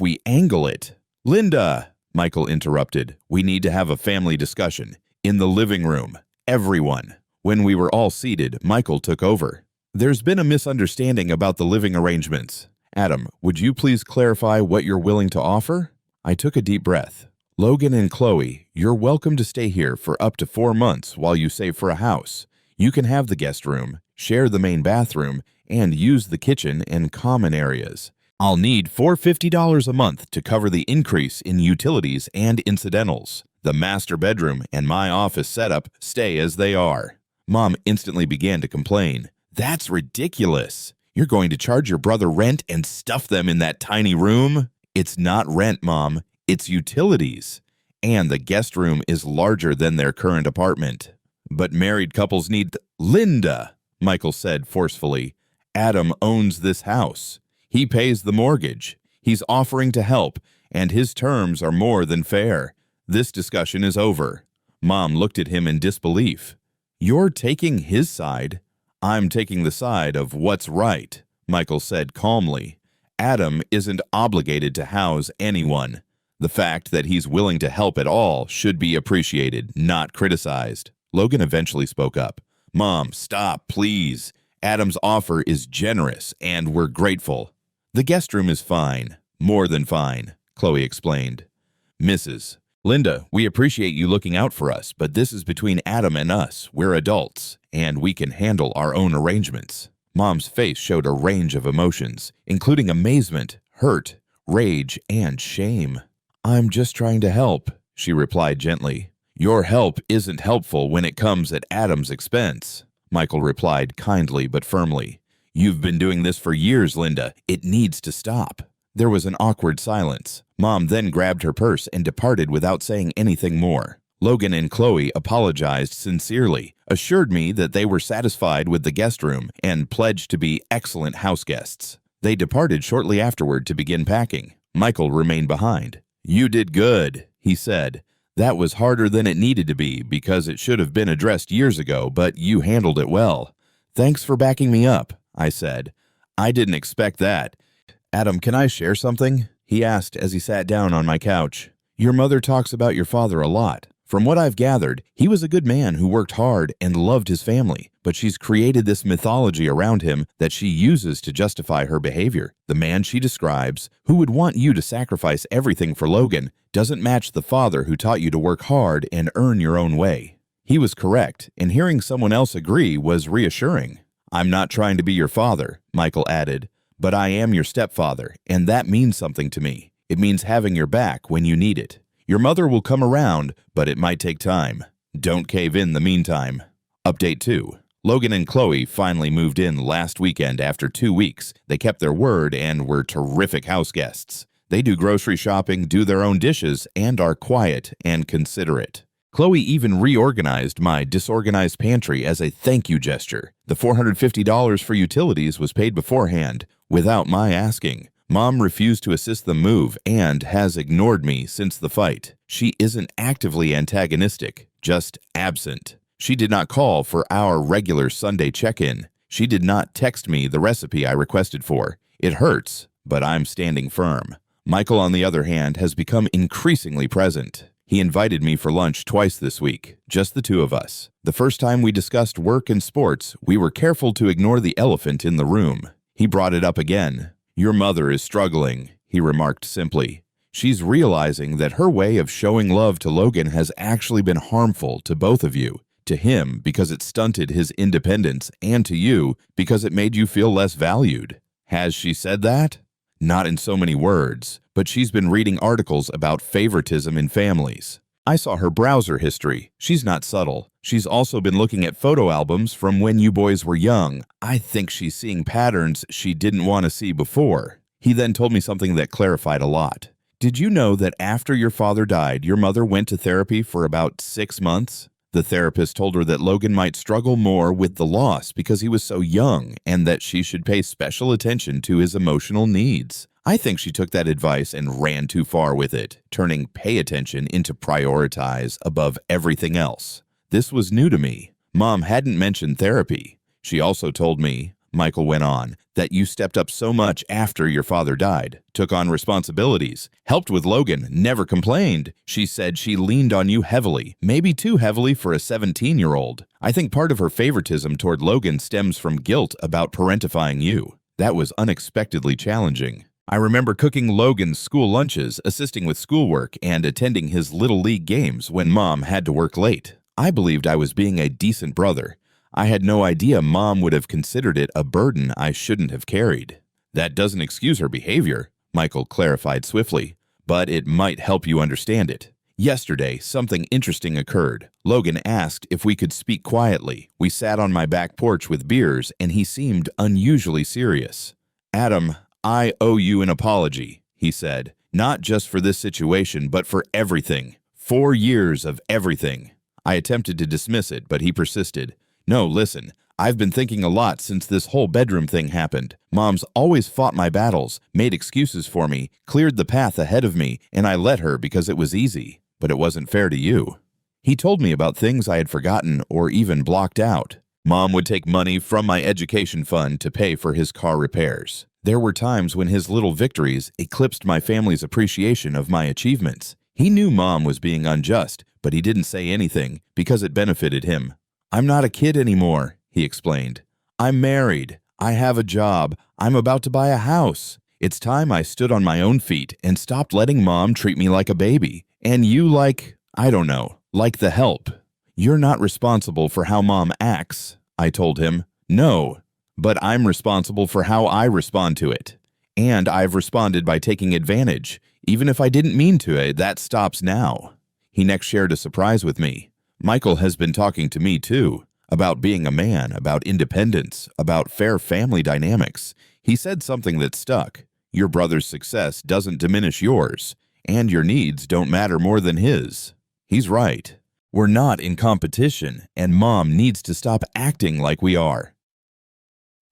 we angle it. Linda, Michael interrupted. We need to have a family discussion. In the living room. Everyone. When we were all seated, Michael took over. There's been a misunderstanding about the living arrangements. Adam, would you please clarify what you're willing to offer? I took a deep breath. Logan and Chloe, you're welcome to stay here for up to 4 months while you save for a house. You can have the guest room, share the main bathroom, and use the kitchen and common areas. I'll need $450 a month to cover the increase in utilities and incidentals. The master bedroom and my office setup stay as they are. Mom instantly began to complain. That's ridiculous. You're going to charge your brother rent and stuff them in that tiny room? It's not rent, Mom. It's utilities. And the guest room is larger than their current apartment. But married couples need... Linda, Michael said forcefully. Adam owns this house. He pays the mortgage. He's offering to help, and his terms are more than fair. This discussion is over. Mom looked at him in disbelief. You're taking his side? I'm taking the side of what's right, Michael said calmly. Adam isn't obligated to house anyone. The fact that he's willing to help at all should be appreciated, not criticized. Logan eventually spoke up. Mom, stop, please. Adam's offer is generous, and we're grateful. The guest room is fine, more than fine, Chloe explained. Mrs. Linda, we appreciate you looking out for us, but this is between Adam and us. We're adults, and we can handle our own arrangements. Mom's face showed a range of emotions, including amazement, hurt, rage, and shame. "I'm just trying to help," she replied gently. "Your help isn't helpful when it comes at Adam's expense," Michael replied kindly but firmly. "You've been doing this for years, Linda. It needs to stop." There was an awkward silence. Mom then grabbed her purse and departed without saying anything more. Logan and Chloe apologized sincerely, assured me that they were satisfied with the guest room, and pledged to be excellent house guests. They departed shortly afterward to begin packing. Michael remained behind. "You did good," he said. "That was harder than it needed to be because it should have been addressed years ago, but you handled it well." "Thanks for backing me up," I said. "I didn't expect that." "Adam, can I share something?" he asked as he sat down on my couch. "Your mother talks about your father a lot. From what I've gathered, he was a good man who worked hard and loved his family, but she's created this mythology around him that she uses to justify her behavior. The man she describes, who would want you to sacrifice everything for Logan, doesn't match the father who taught you to work hard and earn your own way." He was correct, and hearing someone else agree was reassuring. "I'm not trying to be your father," Michael added, "but I am your stepfather, and that means something to me. It means having your back when you need it. Your mother will come around, but it might take time. Don't cave in the meantime." Update 2. Logan and Chloe finally moved in last weekend after 2 weeks. They kept their word and were terrific house guests. They do grocery shopping, do their own dishes, and are quiet and considerate. Chloe even reorganized my disorganized pantry as a thank you gesture. The $450 for utilities was paid beforehand, without my asking. Mom refused to assist the move and has ignored me since the fight. She isn't actively antagonistic, just absent. She did not call for our regular Sunday check-in. She did not text me the recipe I requested for. It hurts, but I'm standing firm. Michael, on the other hand, has become increasingly present. He invited me for lunch twice this week, just the two of us. The first time we discussed work and sports, we were careful to ignore the elephant in the room. He brought it up again. "Your mother is struggling," he remarked simply. "She's realizing that her way of showing love to Logan has actually been harmful to both of you. To him because it stunted his independence, and to you because it made you feel less valued." Has she said that? Not in so many words, but she's been reading articles about favoritism in families. I saw her browser history. She's not subtle. She's also been looking at photo albums from when you boys were young. I think she's seeing patterns she didn't want to see before. He then told me something that clarified a lot. "Did you know that after your father died, your mother went to therapy for about 6 months? The therapist told her that Logan might struggle more with the loss because he was so young and that she should pay special attention to his emotional needs. I think she took that advice and ran too far with it, turning pay attention into prioritize above everything else. This was new to me. Mom hadn't mentioned therapy. She also told me," Michael went on, "that you stepped up so much after your father died, took on responsibilities, helped with Logan, never complained. She said she leaned on you heavily, maybe too heavily for a 17-year-old. I think part of her favoritism toward Logan stems from guilt about parentifying you. That was unexpectedly challenging. I remember cooking Logan's school lunches, assisting with schoolwork, and attending his Little League games when Mom had to work late. I believed I was being a decent brother. I had no idea Mom would have considered it a burden I shouldn't have carried." "That doesn't excuse her behavior," Michael clarified swiftly, "but it might help you understand it. Yesterday, something interesting occurred. Logan asked if we could speak quietly. We sat on my back porch with beers, and he seemed unusually serious. "Adam, I owe you an apology," he said. "Not just for this situation, but for everything. 4 years of everything." I attempted to dismiss it, but he persisted. "No, listen, I've been thinking a lot since this whole bedroom thing happened. Mom's always fought my battles, made excuses for me, cleared the path ahead of me, and I let her because it was easy. But it wasn't fair to you." He told me about things I had forgotten or even blocked out. Mom would take money from my education fund to pay for his car repairs. There were times when his little victories eclipsed my family's appreciation of my achievements. He knew Mom was being unjust, but he didn't say anything because it benefited him. "I'm not a kid anymore," he explained. "I'm married. I have a job. I'm about to buy a house. It's time I stood on my own feet and stopped letting Mom treat me like a baby. And you like the help. You're not responsible for how Mom acts," I told him. "No, but I'm responsible for how I respond to it. And I've responded by taking advantage. Even if I didn't mean to, that stops now." He next shared a surprise with me. "Michael has been talking to me too, about being a man, about independence, about fair family dynamics. He said something that stuck. Your brother's success doesn't diminish yours, and your needs don't matter more than his. He's right. We're not in competition, and Mom needs to stop acting like we are."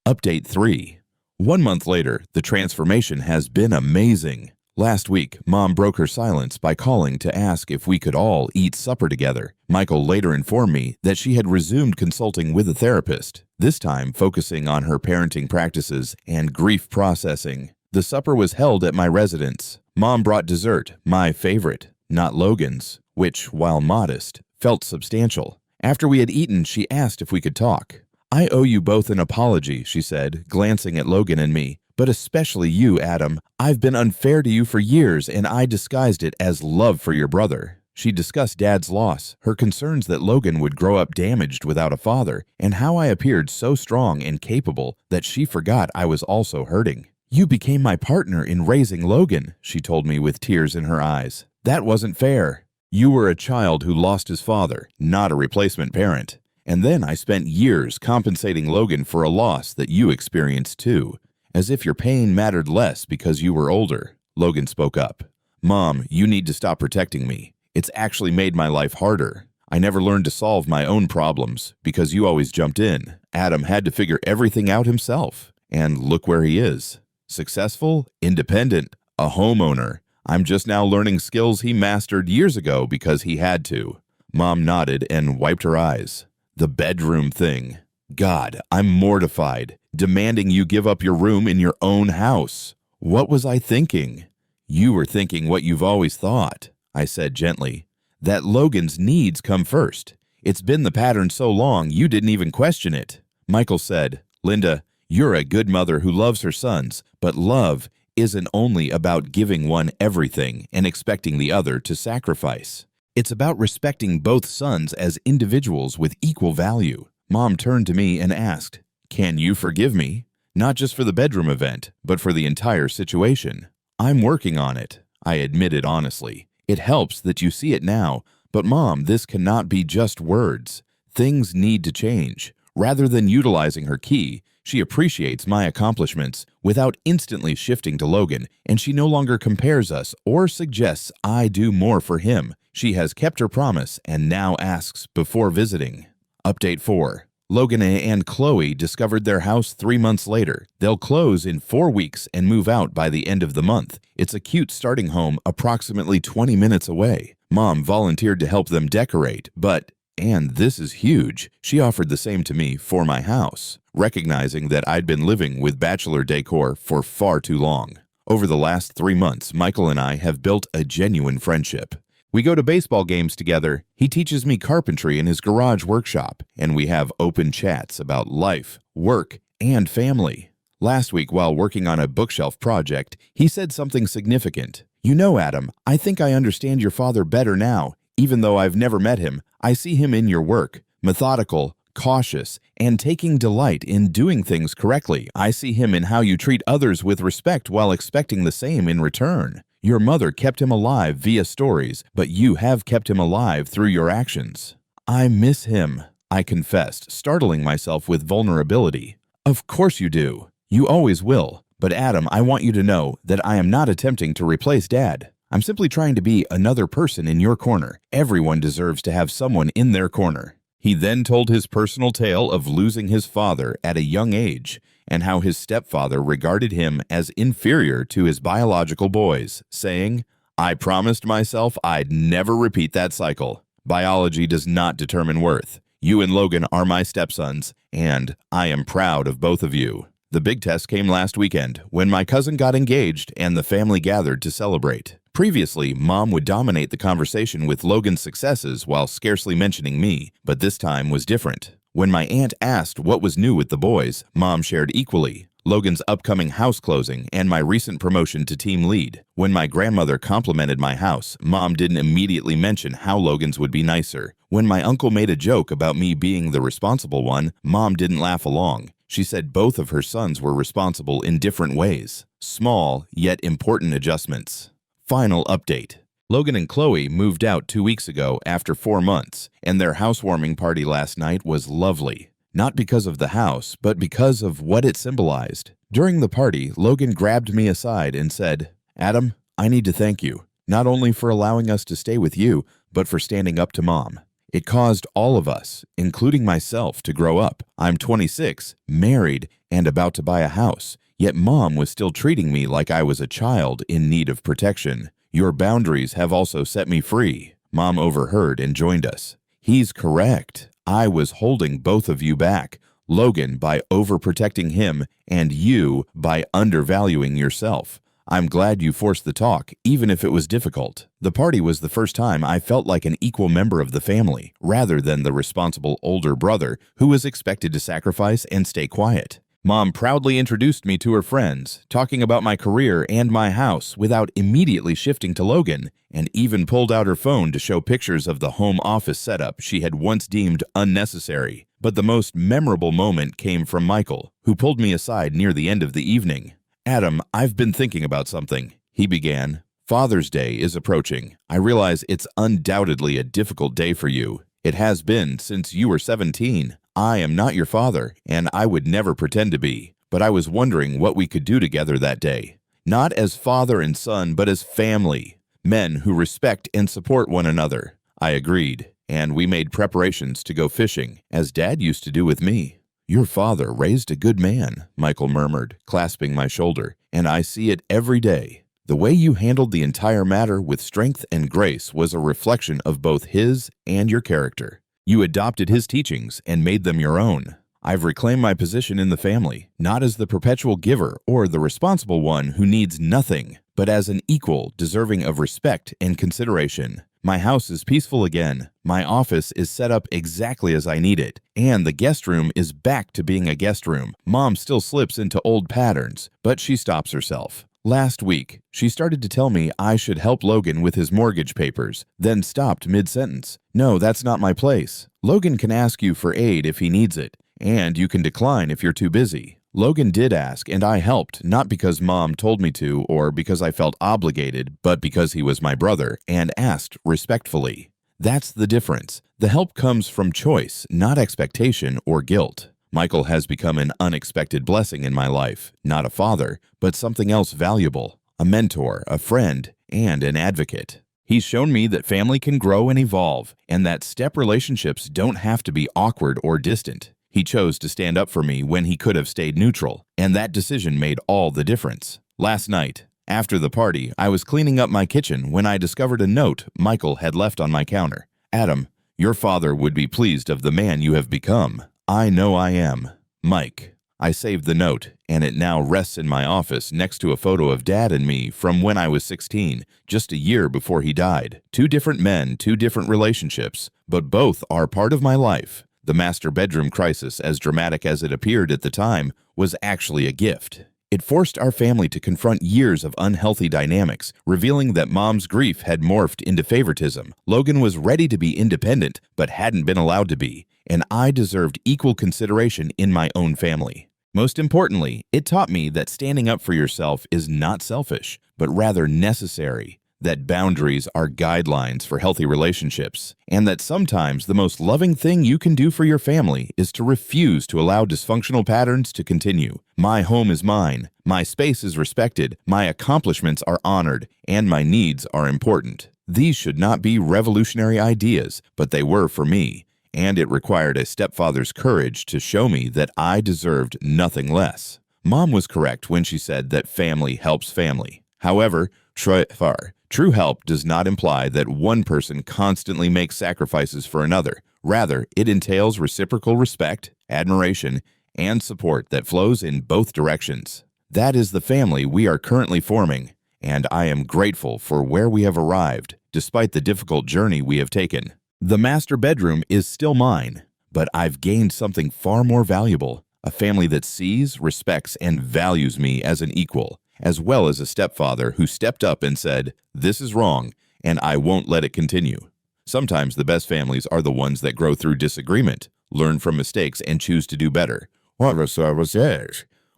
Update 3. 1 month later, the transformation has been amazing. Last week, Mom broke her silence by calling to ask if we could all eat supper together. Michael later informed me that she had resumed consulting with a therapist, this time focusing on her parenting practices and grief processing. The supper was held at my residence. Mom brought dessert, my favorite, not Logan's, which, while modest, felt substantial. After we had eaten, she asked if we could talk. "I owe you both an apology," she said, glancing at Logan and me. "But especially you, Adam. I've been unfair to you for years, and I disguised it as love for your brother." She discussed Dad's loss, her concerns that Logan would grow up damaged without a father, and how I appeared so strong and capable that she forgot I was also hurting. "You became my partner in raising Logan," she told me with tears in her eyes. "That wasn't fair. You were a child who lost his father, not a replacement parent. And then I spent years compensating Logan for a loss that you experienced too, as if your pain mattered less because you were older." Logan spoke up. "Mom, you need to stop protecting me. It's actually made my life harder. I never learned to solve my own problems because you always jumped in. Adam had to figure everything out himself. And look where he is. Successful, independent, a homeowner. I'm just now learning skills he mastered years ago because he had to." Mom nodded and wiped her eyes. "The bedroom thing. God, I'm mortified, demanding you give up your room in your own house. What was I thinking?" "You were thinking what you've always thought," I said gently, "that Logan's needs come first. It's been the pattern so long you didn't even question it." Michael said, "Linda, you're a good mother who loves her sons, but love isn't only about giving one everything and expecting the other to sacrifice. It's about respecting both sons as individuals with equal value." Mom turned to me and asked, "Can you forgive me? Not just for the bedroom event, but for the entire situation." "I'm working on it," I admitted honestly. "It helps that you see it now, but Mom, this cannot be just words. Things need to change." Rather than utilizing her key, she appreciates my accomplishments without instantly shifting to Logan, and she no longer compares us or suggests I do more for him. She has kept her promise and now asks before visiting. Update 4. Logan and Chloe discovered their house 3 months later. They'll close in 4 weeks and move out by the end of the month. It's a cute starting home approximately 20 minutes away. Mom volunteered to help them decorate, but, and this is huge, she offered the same to me for my house, recognizing that I'd been living with bachelor decor for far too long. Over the last 3 months, Michael and I have built a genuine friendship. We go to baseball games together, he teaches me carpentry in his garage workshop, and we have open chats about life, work, and family. Last week, while working on a bookshelf project, he said something significant. "You know, Adam, I think I understand your father better now. Even though I've never met him, I see him in your work, methodical, cautious, and taking delight in doing things correctly. I see him in how you treat others with respect while expecting the same in return. Your mother kept him alive via stories, but you have kept him alive through your actions." "I miss him," I confessed, startling myself with vulnerability. "Of course you do. You always will. But Adam, I want you to know that I am not attempting to replace Dad. I'm simply trying to be another person in your corner. Everyone deserves to have someone in their corner." He then told his personal tale of losing his father at a young age and how his stepfather regarded him as inferior to his biological boys, saying, "I promised myself I'd never repeat that cycle. Biology does not determine worth. You and Logan are my stepsons, and I am proud of both of you." The big test came last weekend when my cousin got engaged and the family gathered to celebrate. Previously, Mom would dominate the conversation with Logan's successes while scarcely mentioning me, but this time was different. When my aunt asked what was new with the boys, Mom shared equally. Logan's upcoming house closing and my recent promotion to team lead. When my grandmother complimented my house, Mom didn't immediately mention how Logan's would be nicer. When my uncle made a joke about me being the responsible one, Mom didn't laugh along. She said both of her sons were responsible in different ways. Small, yet important adjustments. Final update. Logan and Chloe moved out 2 weeks ago after 4 months, and their housewarming party last night was lovely. Not because of the house, but because of what it symbolized. During the party, Logan grabbed me aside and said, "Adam, I need to thank you, not only for allowing us to stay with you, but for standing up to Mom. It caused all of us, including myself, to grow up. I'm 26, married, and about to buy a house, yet Mom was still treating me like I was a child in need of protection. Your boundaries have also set me free." Mom overheard and joined us. He's correct. I was holding both of you back. Logan by overprotecting him, and you by undervaluing yourself. I'm glad you forced the talk, even if it was difficult. The party was the first time I felt like an equal member of the family, rather than the responsible older brother who was expected to sacrifice and stay quiet. Mom proudly introduced me to her friends, talking about my career and my house without immediately shifting to Logan, and even pulled out her phone to show pictures of the home office setup she had once deemed unnecessary. But the most memorable moment came from Michael, who pulled me aside near the end of the evening. "Adam, I've been thinking about something," he began. "Father's Day is approaching. I realize it's undoubtedly a difficult day for you. It has been since you were 17. I am not your father, and I would never pretend to be, but I was wondering what we could do together that day. Not as father and son, but as family. Men who respect and support one another." I agreed, and we made preparations to go fishing, as Dad used to do with me. "Your father raised a good man," Michael murmured, clasping my shoulder, "and I see it every day. The way you handled the entire matter with strength and grace was a reflection of both his and your character. You adopted his teachings and made them your own. I've reclaimed my position in the family, not as the perpetual giver or the responsible one who needs nothing, but as an equal deserving of respect and consideration. My house is peaceful again, my office is set up exactly as I need it, and the guest room is back to being a guest room. Mom still slips into old patterns, but she stops herself. Last week, she started to tell me I should help Logan with his mortgage papers, then stopped mid-sentence. "No, that's not my place. Logan can ask you for aid if he needs it, and you can decline if you're too busy." Logan did ask, and I helped, not because Mom told me to or because I felt obligated, but because he was my brother and asked respectfully. That's the difference. The help comes from choice, not expectation or guilt. Michael has become an unexpected blessing in my life, not a father, but something else valuable, a mentor, a friend, and an advocate. He's shown me that family can grow and evolve, and that step relationships don't have to be awkward or distant. He chose to stand up for me when he could have stayed neutral, and that decision made all the difference. Last night, after the party, I was cleaning up my kitchen when I discovered a note Michael had left on my counter. "Adam, your father would be pleased of the man you have become. I know I am. Mike." I saved the note, and it now rests in my office next to a photo of Dad and me from when I was 16, just a year before he died. 2 different men, 2 different relationships, but both are part of my life. The master bedroom crisis, as dramatic as it appeared at the time, was actually a gift. It forced our family to confront years of unhealthy dynamics, revealing that Mom's grief had morphed into favoritism. Logan was ready to be independent, but hadn't been allowed to be, and I deserved equal consideration in my own family. Most importantly, it taught me that standing up for yourself is not selfish, but rather necessary, that boundaries are guidelines for healthy relationships, and that sometimes the most loving thing you can do for your family is to refuse to allow dysfunctional patterns to continue. My home is mine, my space is respected, my accomplishments are honored, and my needs are important. These should not be revolutionary ideas, but they were for me, and it required a stepfather's courage to show me that I deserved nothing less. Mom was correct when she said that family helps family. However, true help does not imply that one person constantly makes sacrifices for another. Rather, it entails reciprocal respect, admiration, and support that flows in both directions. That is the family we are currently forming, and I am grateful for where we have arrived, despite the difficult journey we have taken. The master bedroom is still mine, but I've gained something far more valuable, a family that sees, respects, and values me as an equal, as well as a stepfather who stepped up and said, "This is wrong, and I won't let it continue." Sometimes the best families are the ones that grow through disagreement, learn from mistakes, and choose to do better. What was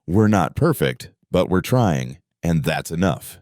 We're not perfect, but we're trying, and that's enough.